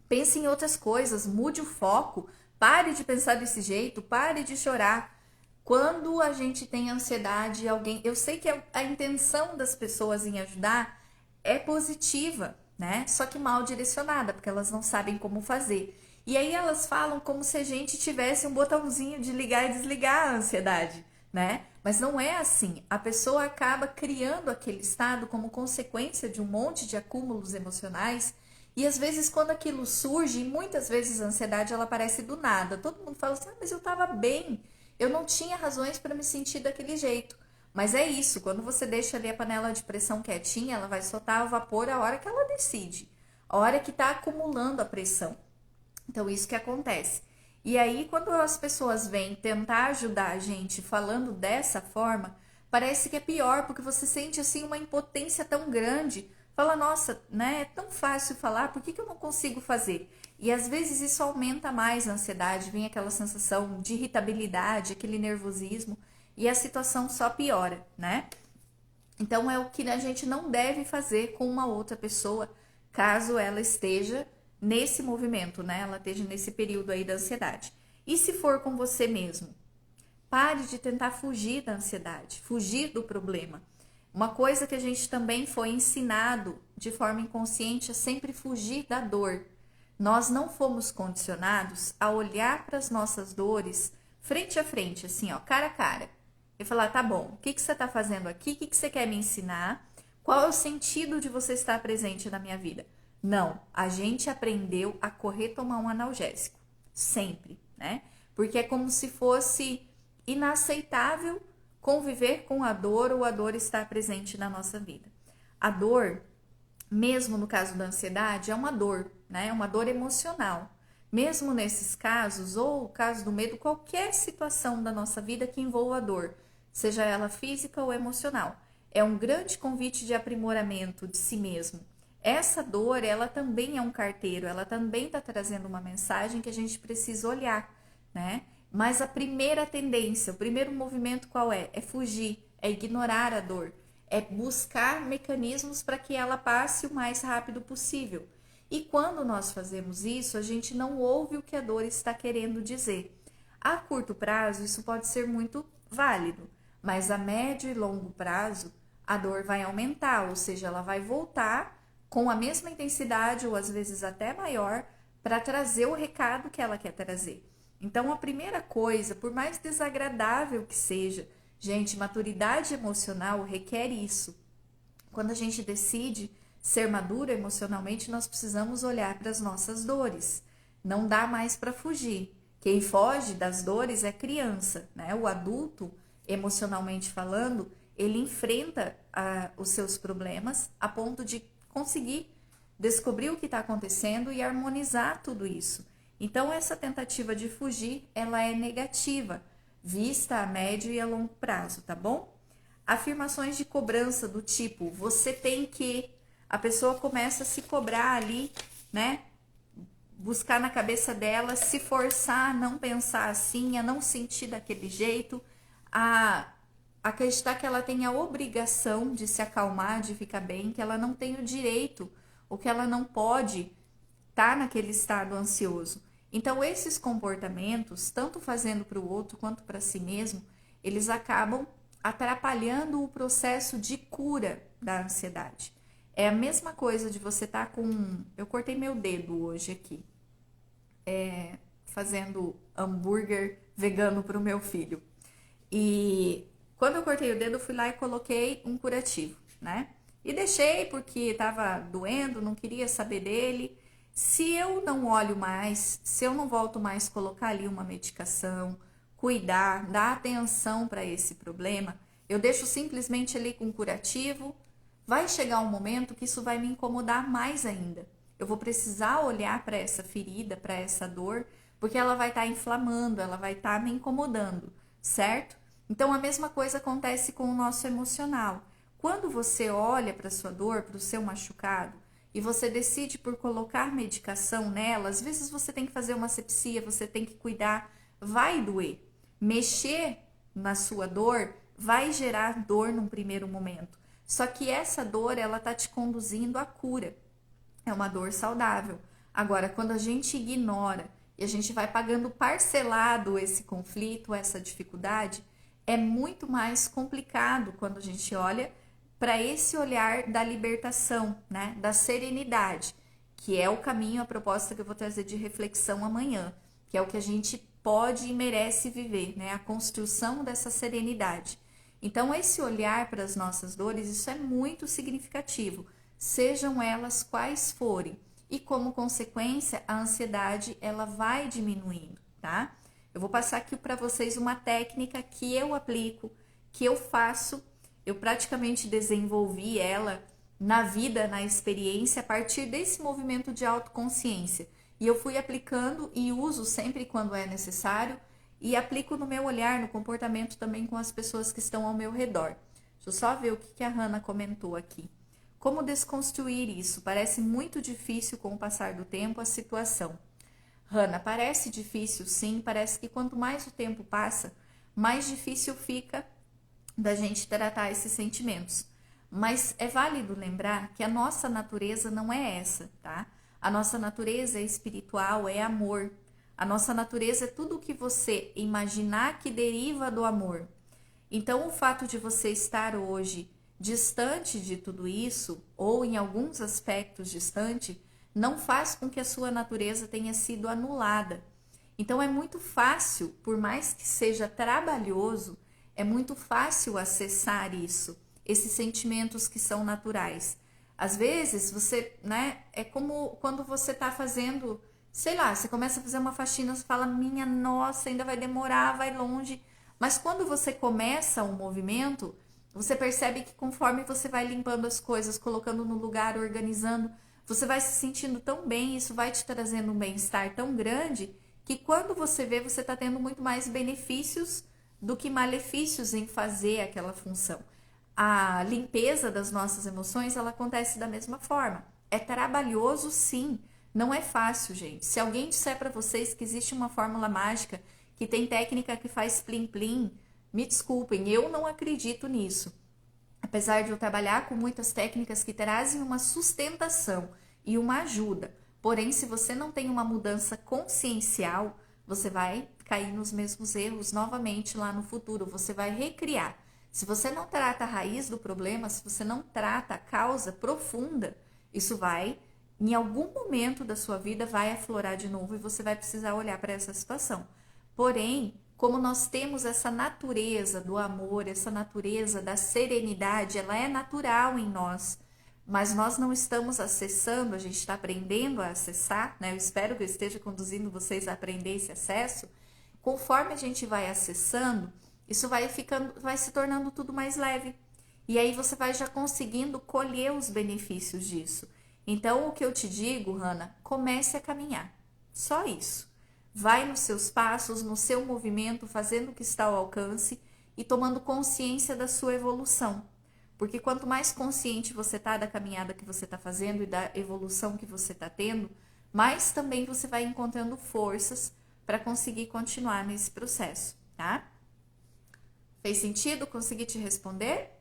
[SPEAKER 1] Pense em outras coisas, mude o foco. Pare de pensar desse jeito, pare de chorar. Quando a gente tem ansiedade, eu sei que a intenção das pessoas em ajudar é positiva, né? Só que mal direcionada, porque elas não sabem como fazer. E aí elas falam como se a gente tivesse um botãozinho de ligar e desligar a ansiedade, né? Mas não é assim. A pessoa acaba criando aquele estado como consequência de um monte de acúmulos emocionais. E às vezes quando aquilo surge, e muitas vezes a ansiedade ela aparece do nada. Todo mundo fala assim: mas eu estava bem, eu não tinha razões para me sentir daquele jeito. Mas é isso, quando você deixa ali a panela de pressão quietinha, ela vai soltar o vapor a hora que ela decide, a hora que está acumulando a pressão. Então isso que acontece. E aí quando as pessoas vêm tentar ajudar a gente falando dessa forma, parece que é pior, porque você sente assim uma impotência tão grande. Fala: nossa, né, é tão fácil falar, por que eu não consigo fazer? E às vezes isso aumenta mais a ansiedade, vem aquela sensação de irritabilidade, aquele nervosismo, e a situação só piora, né? Então é o que a gente não deve fazer com uma outra pessoa, caso ela esteja nesse movimento, né? Ela esteja nesse período aí da ansiedade. E se for com você mesmo? Pare de tentar fugir da ansiedade, fugir do problema. Uma coisa que a gente também foi ensinado de forma inconsciente é sempre fugir da dor. Nós não fomos condicionados a olhar para as nossas dores frente a frente, assim, ó, cara a cara. E falar: tá bom, o que você está fazendo aqui? O que você quer me ensinar? Qual é o sentido de você estar presente na minha vida? Não, a gente aprendeu a correr tomar um analgésico. sempre, né? Porque é como se fosse inaceitável conviver com a dor ou a dor estar presente na nossa vida. A dor, mesmo no caso da ansiedade, é uma dor, né? É uma dor emocional. Mesmo nesses casos, ou o caso do medo, qualquer situação da nossa vida que envolva a dor, seja ela física ou emocional, é um grande convite de aprimoramento de si mesmo. Essa dor, ela também é um carteiro, ela também está trazendo uma mensagem que a gente precisa olhar, né? Mas a primeira tendência, o primeiro movimento qual é? É fugir, é ignorar a dor, é buscar mecanismos para que ela passe o mais rápido possível. E quando nós fazemos isso, a gente não ouve o que a dor está querendo dizer. A curto prazo, isso pode ser muito válido, mas a médio e longo prazo, a dor vai aumentar, ou seja, ela vai voltar com a mesma intensidade ou às vezes até maior para trazer o recado que ela quer trazer. Então, a primeira coisa, por mais desagradável que seja, gente, maturidade emocional requer isso. Quando a gente decide ser maduro emocionalmente, nós precisamos olhar para as nossas dores. Não dá mais para fugir. Quem foge das dores é criança, né? O adulto, emocionalmente falando, ele enfrenta os seus problemas a ponto de conseguir descobrir o que está acontecendo e harmonizar tudo isso. Então, essa tentativa de fugir, ela é negativa, vista a médio e a longo prazo, tá bom? Afirmações de cobrança do tipo, você tem que, a pessoa começa a se cobrar ali, né? Buscar na cabeça dela, se forçar a não pensar assim, a não sentir daquele jeito, a acreditar que ela tem a obrigação de se acalmar, de ficar bem, que ela não tem o direito, ou que ela não pode estar naquele estado ansioso. Então, esses comportamentos, tanto fazendo para o outro quanto para si mesmo, eles acabam atrapalhando o processo de cura da ansiedade. É a mesma coisa de você estar com... Eu cortei meu dedo hoje aqui, fazendo hambúrguer vegano para o meu filho. E quando eu cortei o dedo, eu fui lá e coloquei um curativo, né? E deixei porque estava doendo, não queria saber dele. Se eu não olho mais, se eu não volto mais colocar ali uma medicação, cuidar, dar atenção para esse problema, eu deixo simplesmente ali com curativo, vai chegar um momento que isso vai me incomodar mais ainda. Eu vou precisar olhar para essa ferida, para essa dor, porque ela vai estar inflamando, ela vai estar me incomodando, certo? Então a mesma coisa acontece com o nosso emocional. Quando você olha para a sua dor, para o seu machucado, e você decide por colocar medicação nela, às vezes você tem que fazer uma asepsia, você tem que cuidar, vai doer. Mexer na sua dor vai gerar dor num primeiro momento. Só que essa dor, ela tá te conduzindo à cura. É uma dor saudável. Agora, quando a gente ignora e a gente vai pagando parcelado esse conflito, essa dificuldade, é muito mais complicado quando a gente olha para esse olhar da libertação, né? Da serenidade, que é o caminho, a proposta que eu vou trazer de reflexão amanhã, que é o que a gente pode e merece viver, né? A construção dessa serenidade. Então, esse olhar para as nossas dores, isso é muito significativo, sejam elas quais forem. E como consequência, a ansiedade, ela vai diminuindo, tá? Eu vou passar aqui para vocês uma técnica que eu aplico, que eu faço. Eu praticamente desenvolvi ela na vida, na experiência, a partir desse movimento de autoconsciência. E eu fui aplicando e uso sempre quando é necessário e aplico no meu olhar, no comportamento também com as pessoas que estão ao meu redor. Deixa eu só ver o que a Hannah comentou aqui. Como desconstruir isso? Parece muito difícil com o passar do tempo a situação. Hannah, parece difícil sim, parece que quanto mais o tempo passa, mais difícil fica da gente tratar esses sentimentos. Mas é válido lembrar que a nossa natureza não é essa, tá? A nossa natureza é espiritual, é amor. A nossa natureza é tudo o que você imaginar que deriva do amor. Então, o fato de você estar hoje distante de tudo isso, ou em alguns aspectos distante, não faz com que a sua natureza tenha sido anulada. Então, é muito fácil, por mais que seja trabalhoso, é muito fácil acessar isso, esses sentimentos que são naturais. Às vezes, você, né, é como quando você está fazendo, sei lá, você começa a fazer uma faxina, você fala, minha nossa, ainda vai demorar, vai longe. Mas quando você começa um movimento, você percebe que conforme você vai limpando as coisas, colocando no lugar, organizando, você vai se sentindo tão bem, isso vai te trazendo um bem-estar tão grande, que quando você vê, você está tendo muito mais benefícios do que malefícios em fazer aquela função. A limpeza das nossas emoções, ela acontece da mesma forma. É trabalhoso, sim. Não é fácil, gente. Se alguém disser para vocês que existe uma fórmula mágica, que tem técnica que faz plim-plim, me desculpem, eu não acredito nisso. Apesar de eu trabalhar com muitas técnicas que trazem uma sustentação e uma ajuda. Porém, se você não tem uma mudança consciencial, você vai cair nos mesmos erros novamente lá no futuro. Você vai recriar. Se você não trata a raiz do problema, se você não trata a causa profunda, isso vai, em algum momento da sua vida, vai aflorar de novo e você vai precisar olhar para essa situação. Porém, como nós temos essa natureza do amor, essa natureza da serenidade, ela é natural em nós, mas nós não estamos acessando, a gente está aprendendo a acessar, né? Eu espero que eu esteja conduzindo vocês a aprender esse acesso. Conforme a gente vai acessando, isso vai ficando, vai se tornando tudo mais leve. E aí você vai já conseguindo colher os benefícios disso. Então, o que eu te digo, Hannah, comece a caminhar. Só isso. Vai nos seus passos, no seu movimento, fazendo o que está ao alcance e tomando consciência da sua evolução. Porque quanto mais consciente você está da caminhada que você está fazendo e da evolução que você está tendo, mais também você vai encontrando forças para conseguir continuar nesse processo, tá? Fez sentido? Consegui te responder?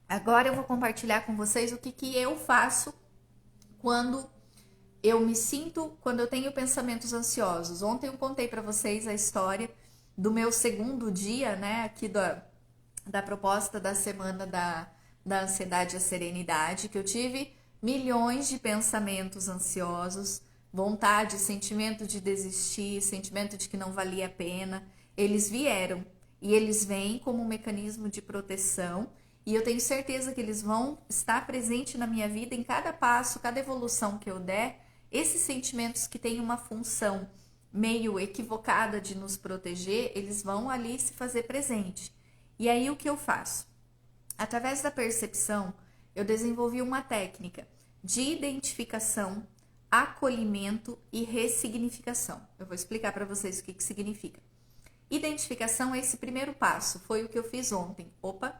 [SPEAKER 1] Agora eu vou compartilhar com vocês o que eu faço quando eu me sinto, quando eu tenho pensamentos ansiosos. Ontem eu contei para vocês a história do meu segundo dia, né, aqui da proposta da semana da ansiedade e a serenidade, que eu tive milhões de pensamentos ansiosos, vontade, sentimento de desistir, sentimento de que não valia a pena. Eles vieram e eles vêm como um mecanismo de proteção e eu tenho certeza que eles vão estar presentes na minha vida em cada passo, cada evolução que eu der. Esses sentimentos que têm uma função meio equivocada de nos proteger, eles vão ali se fazer presente. E aí o que eu faço? Através da percepção, eu desenvolvi uma técnica de identificação, acolhimento e ressignificação. Eu vou explicar para vocês o que significa. Identificação é esse primeiro passo, foi o que eu fiz ontem. Opa,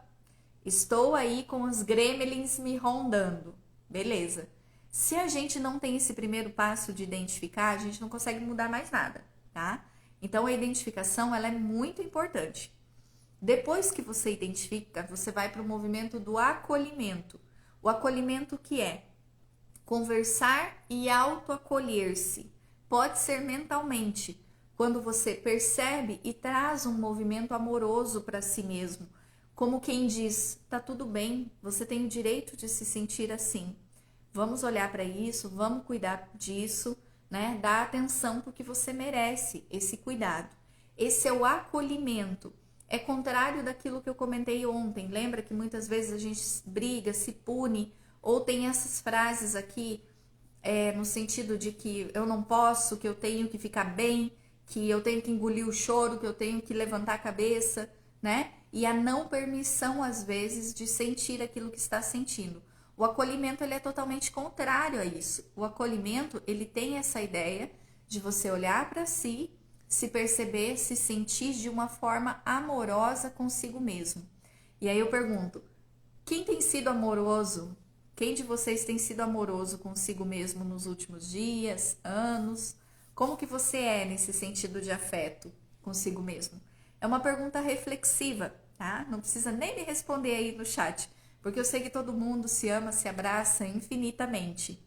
[SPEAKER 1] estou aí com os gremlins me rondando. Beleza. Se a gente não tem esse primeiro passo de identificar, a gente não consegue mudar mais nada, tá? Então, a identificação, ela é muito importante. Depois que você identifica, você vai para o movimento do acolhimento. O acolhimento que é conversar e autoacolher-se. Pode ser mentalmente, quando você percebe e traz um movimento amoroso para si mesmo. Como quem diz, tá tudo bem, você tem o direito de se sentir assim. Vamos olhar para isso, vamos cuidar disso, né? Dá atenção porque você merece esse cuidado. Esse é o acolhimento. É contrário daquilo que eu comentei ontem. Lembra que muitas vezes a gente briga, se pune, ou tem essas frases aqui no sentido de que eu não posso, que eu tenho que ficar bem, que eu tenho que engolir o choro, que eu tenho que levantar a cabeça, né? E a não permissão, às vezes, de sentir aquilo que está sentindo. O acolhimento, ele é totalmente contrário a isso. O acolhimento, ele tem essa ideia de você olhar para si, se perceber, se sentir de uma forma amorosa consigo mesmo. E aí eu pergunto, quem tem sido amoroso? Quem de vocês tem sido amoroso consigo mesmo nos últimos dias, anos? Como que você é nesse sentido de afeto consigo mesmo? É uma pergunta reflexiva, tá? Não precisa nem me responder aí no chat, porque eu sei que todo mundo se ama, se abraça infinitamente.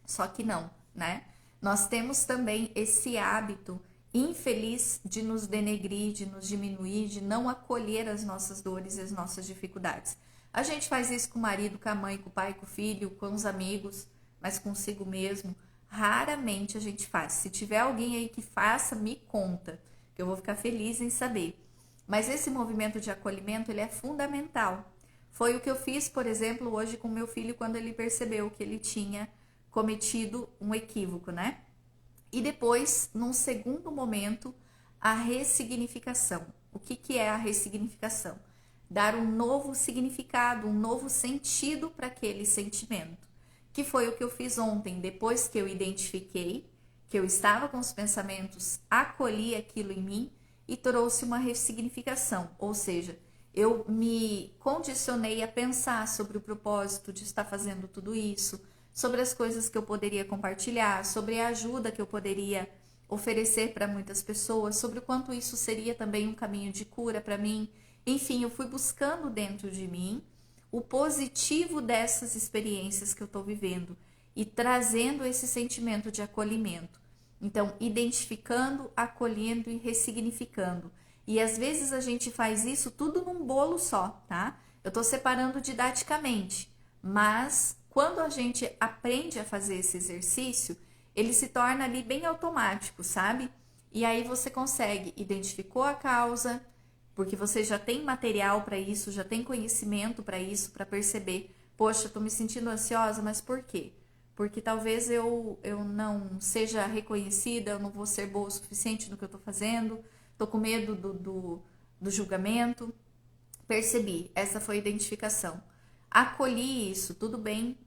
[SPEAKER 1] Só que não, né? Nós temos também esse hábito infeliz de nos denegrir, de nos diminuir, de não acolher as nossas dores e as nossas dificuldades. A gente faz isso com o marido, com a mãe, com o pai, com o filho, com os amigos, mas consigo mesmo, raramente a gente faz. Se tiver alguém aí que faça, me conta, que eu vou ficar feliz em saber. Mas esse movimento de acolhimento, ele é fundamental. Foi o que eu fiz, por exemplo, hoje com meu filho, quando ele percebeu que ele tinha cometido um equívoco, né? E depois, num segundo momento, a ressignificação. O que é a ressignificação? Dar um novo significado, um novo sentido para aquele sentimento. Que foi o que eu fiz ontem, depois que eu identifiquei que eu estava com os pensamentos, acolhi aquilo em mim e trouxe uma ressignificação. Ou seja, eu me condicionei a pensar sobre o propósito de estar fazendo tudo isso, sobre as coisas que eu poderia compartilhar, sobre a ajuda que eu poderia oferecer para muitas pessoas, sobre o quanto isso seria também um caminho de cura para mim. Enfim, eu fui buscando dentro de mim o positivo dessas experiências que eu estou vivendo e trazendo esse sentimento de acolhimento. Então, identificando, acolhendo e ressignificando. E às vezes a gente faz isso tudo num bolo só, tá? Eu estou separando didaticamente, mas quando a gente aprende a fazer esse exercício, ele se torna ali bem automático, sabe? E aí você consegue, identificou a causa, porque você já tem material para isso, já tem conhecimento para isso, para perceber, poxa, estou me sentindo ansiosa, mas por quê? Porque talvez eu não seja reconhecida, eu não vou ser boa o suficiente no que eu estou fazendo, estou com medo do julgamento. Percebi, essa foi a identificação. Acolhi isso, tudo bem.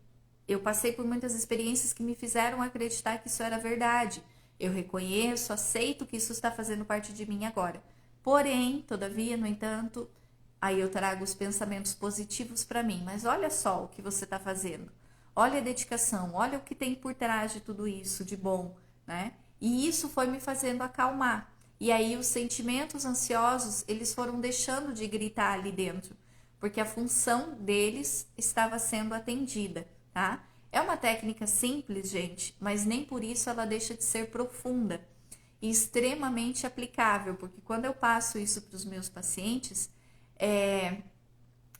[SPEAKER 1] Eu passei por muitas experiências que me fizeram acreditar que isso era verdade. Eu reconheço, aceito que isso está fazendo parte de mim agora. Porém, todavia, no entanto, aí eu trago os pensamentos positivos para mim. Mas olha só o que você está fazendo. Olha a dedicação, olha o que tem por trás de tudo isso de bom, né? E isso foi me fazendo acalmar. E aí os sentimentos ansiosos, eles foram deixando de gritar ali dentro, porque a função deles estava sendo atendida, tá? É uma técnica simples, gente, mas nem por isso ela deixa de ser profunda e extremamente aplicável, porque quando eu passo isso para os meus pacientes,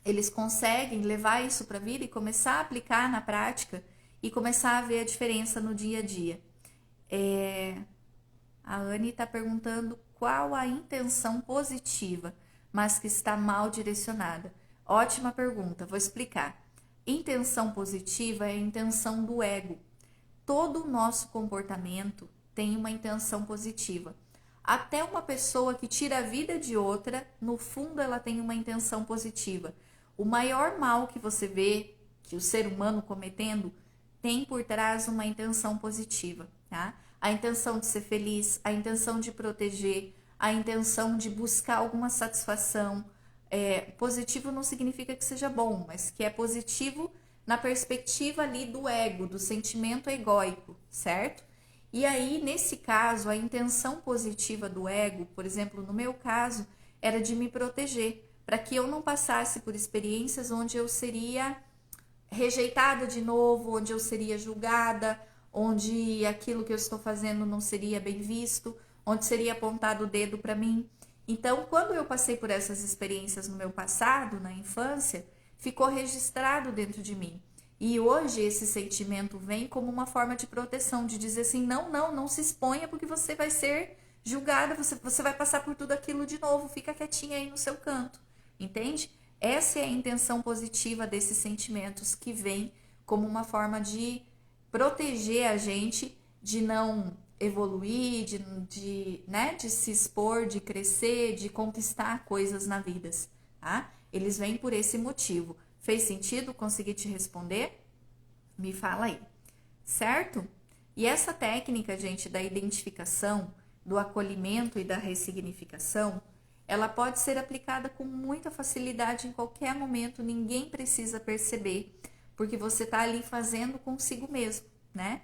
[SPEAKER 1] eles conseguem levar isso para a vida e começar a aplicar na prática e começar a ver a diferença no dia a dia. A Anne está perguntando qual a intenção positiva, mas que está mal direcionada. Ótima pergunta, vou explicar. Intenção positiva é a intenção do ego. Todo o nosso comportamento tem uma intenção positiva. Até uma pessoa que tira a vida de outra, no fundo ela tem uma intenção positiva. O maior mal que você vê, que o ser humano cometendo, tem por trás uma intenção positiva, tá? A intenção de ser feliz, a intenção de proteger, a intenção de buscar alguma satisfação. Positivo não significa que seja bom, mas que é positivo na perspectiva ali do ego, do sentimento egóico, certo? E aí, nesse caso, a intenção positiva do ego, por exemplo, no meu caso, era de me proteger, para que eu não passasse por experiências onde eu seria rejeitada de novo, onde eu seria julgada, onde aquilo que eu estou fazendo não seria bem visto, onde seria apontado o dedo para mim. Então, quando eu passei por essas experiências no meu passado, na infância, ficou registrado dentro de mim. E hoje esse sentimento vem como uma forma de proteção, de dizer assim, não se exponha porque você vai ser julgada, você vai passar por tudo aquilo de novo, fica quietinha aí no seu canto, entende? Essa é a intenção positiva desses sentimentos que vem como uma forma de proteger a gente de não evoluir, de se expor, de crescer, de conquistar coisas na vida, tá? Eles vêm por esse motivo. Fez sentido? Consegui te responder? Me fala aí, certo? E essa técnica, gente, da identificação, do acolhimento e da ressignificação, ela pode ser aplicada com muita facilidade em qualquer momento, ninguém precisa perceber, porque você está ali fazendo consigo mesmo, né?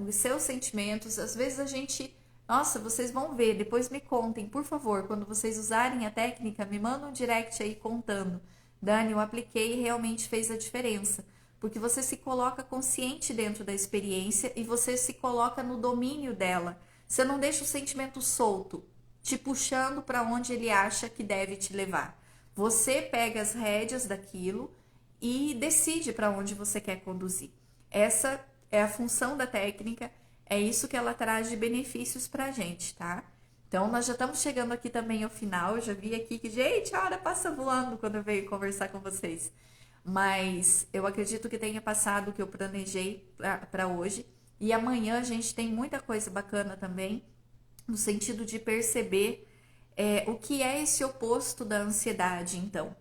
[SPEAKER 1] Os seus sentimentos, às vezes a gente... Nossa, vocês vão ver, depois me contem, por favor, quando vocês usarem a técnica, me mandam um direct aí contando. Dani, eu apliquei e realmente fez a diferença. Porque você se coloca consciente dentro da experiência e você se coloca no domínio dela. Você não deixa o sentimento solto, te puxando para onde ele acha que deve te levar. Você pega as rédeas daquilo e decide para onde você quer conduzir. Essa é a função da técnica, é isso que ela traz de benefícios para a gente, tá? Então, nós já estamos chegando aqui também ao final. Eu já vi aqui que, gente, a hora passa voando quando eu venho conversar com vocês. Mas eu acredito que tenha passado o que eu planejei para hoje. E amanhã a gente tem muita coisa bacana também, no sentido de perceber o que é esse oposto da ansiedade, então.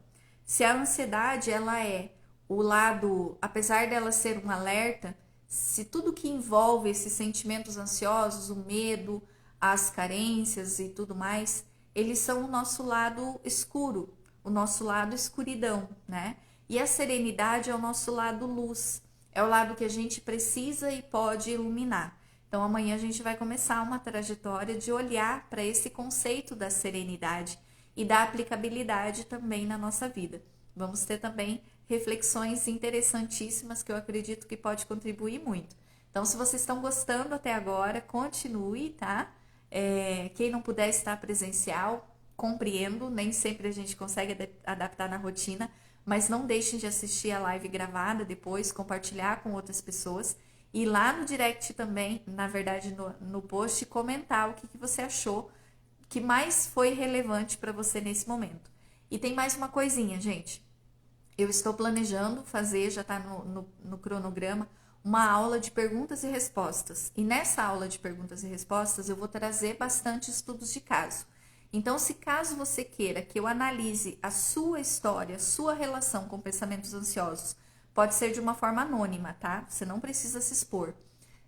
[SPEAKER 1] Se a ansiedade, ela é o lado, apesar dela ser um alerta, se tudo que envolve esses sentimentos ansiosos, o medo, as carências e tudo mais, eles são o nosso lado escuro, o nosso lado escuridão, né? E a serenidade é o nosso lado luz, é o lado que a gente precisa e pode iluminar. Então amanhã a gente vai começar uma trajetória de olhar para esse conceito da serenidade e da aplicabilidade também na nossa vida. Vamos ter também reflexões interessantíssimas que eu acredito que pode contribuir muito. Então, se vocês estão gostando até agora, continue, tá? Quem não puder estar presencial, compreendo, nem sempre a gente consegue adaptar na rotina, mas não deixem de assistir a live gravada depois, compartilhar com outras pessoas e lá no direct também, na verdade no post, comentar o que você achou que mais foi relevante para você nesse momento. E tem mais uma coisinha, gente. Eu estou planejando fazer, já está no cronograma, uma aula de perguntas e respostas. E nessa aula de perguntas e respostas eu vou trazer bastante estudos de caso. Então, se caso você queira que eu analise a sua história, a sua relação com pensamentos ansiosos, pode ser de uma forma anônima, tá? Você não precisa se expor.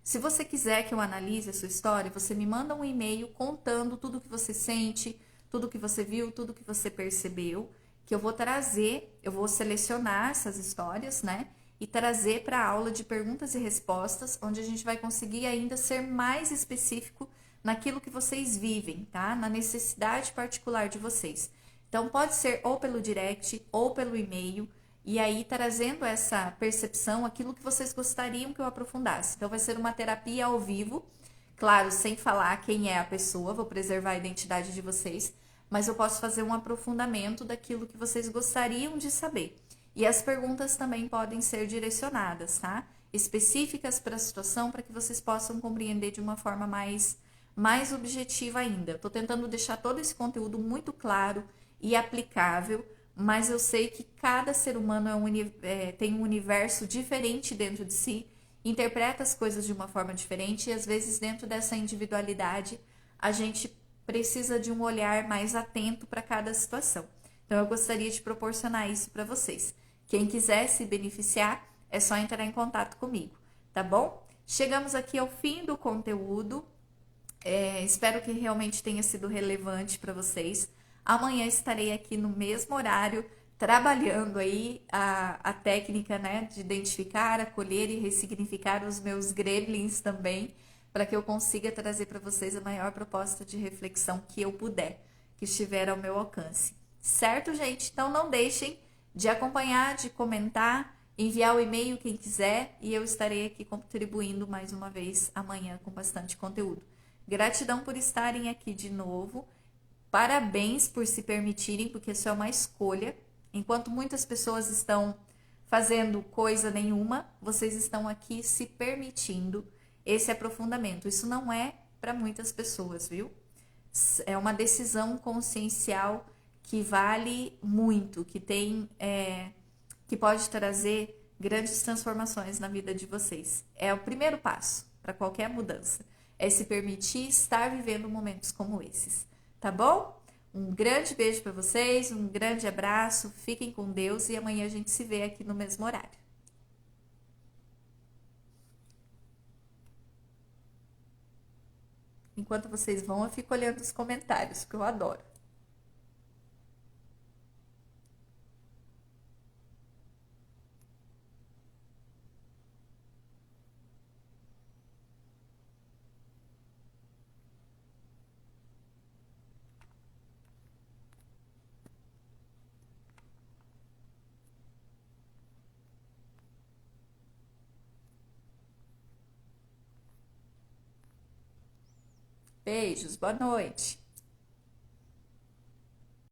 [SPEAKER 1] Se você quiser que eu analise a sua história, você me manda um e-mail contando tudo que você sente, tudo que você viu, tudo que você percebeu, que eu vou trazer, eu vou selecionar essas histórias, né? E trazer para a aula de perguntas e respostas, onde a gente vai conseguir ainda ser mais específico naquilo que vocês vivem, tá? Na necessidade particular de vocês. Então, pode ser ou pelo direct ou pelo e-mail, e aí trazendo essa percepção, aquilo que vocês gostariam que eu aprofundasse. Então, vai ser uma terapia ao vivo, claro, sem falar quem é a pessoa, vou preservar a identidade de vocês, mas eu posso fazer um aprofundamento daquilo que vocês gostariam de saber. E as perguntas também podem ser direcionadas, tá? Específicas para a situação, para que vocês possam compreender de uma forma mais objetiva ainda. Estou tentando deixar todo esse conteúdo muito claro e aplicável, mas eu sei que cada ser humano tem um universo diferente dentro de si, interpreta as coisas de uma forma diferente e às vezes dentro dessa individualidade a gente precisa de um olhar mais atento para cada situação. Então eu gostaria de proporcionar isso para vocês. Quem quiser se beneficiar é só entrar em contato comigo, tá bom? Chegamos aqui ao fim do conteúdo. Espero que realmente tenha sido relevante para vocês. Amanhã estarei aqui no mesmo horário, trabalhando aí a técnica, né, de identificar, acolher e ressignificar os meus gremlins também, para que eu consiga trazer para vocês a maior proposta de reflexão que eu puder, que estiver ao meu alcance. Certo, gente? Então não deixem de acompanhar, de comentar, enviar o e-mail quem quiser e eu estarei aqui contribuindo mais uma vez amanhã com bastante conteúdo. Gratidão por estarem aqui de novo. Parabéns por se permitirem, porque isso é uma escolha. Enquanto muitas pessoas estão fazendo coisa nenhuma, vocês estão aqui se permitindo esse aprofundamento. Isso não é para muitas pessoas, viu? É uma decisão consciencial que vale muito, que pode trazer grandes transformações na vida de vocês. É o primeiro passo para qualquer mudança. É se permitir estar vivendo momentos como esses, tá bom? Um grande beijo para vocês, um grande abraço, fiquem com Deus e amanhã a gente se vê aqui no mesmo horário. Enquanto vocês vão, eu fico olhando os comentários, que eu adoro. Beijos, boa noite.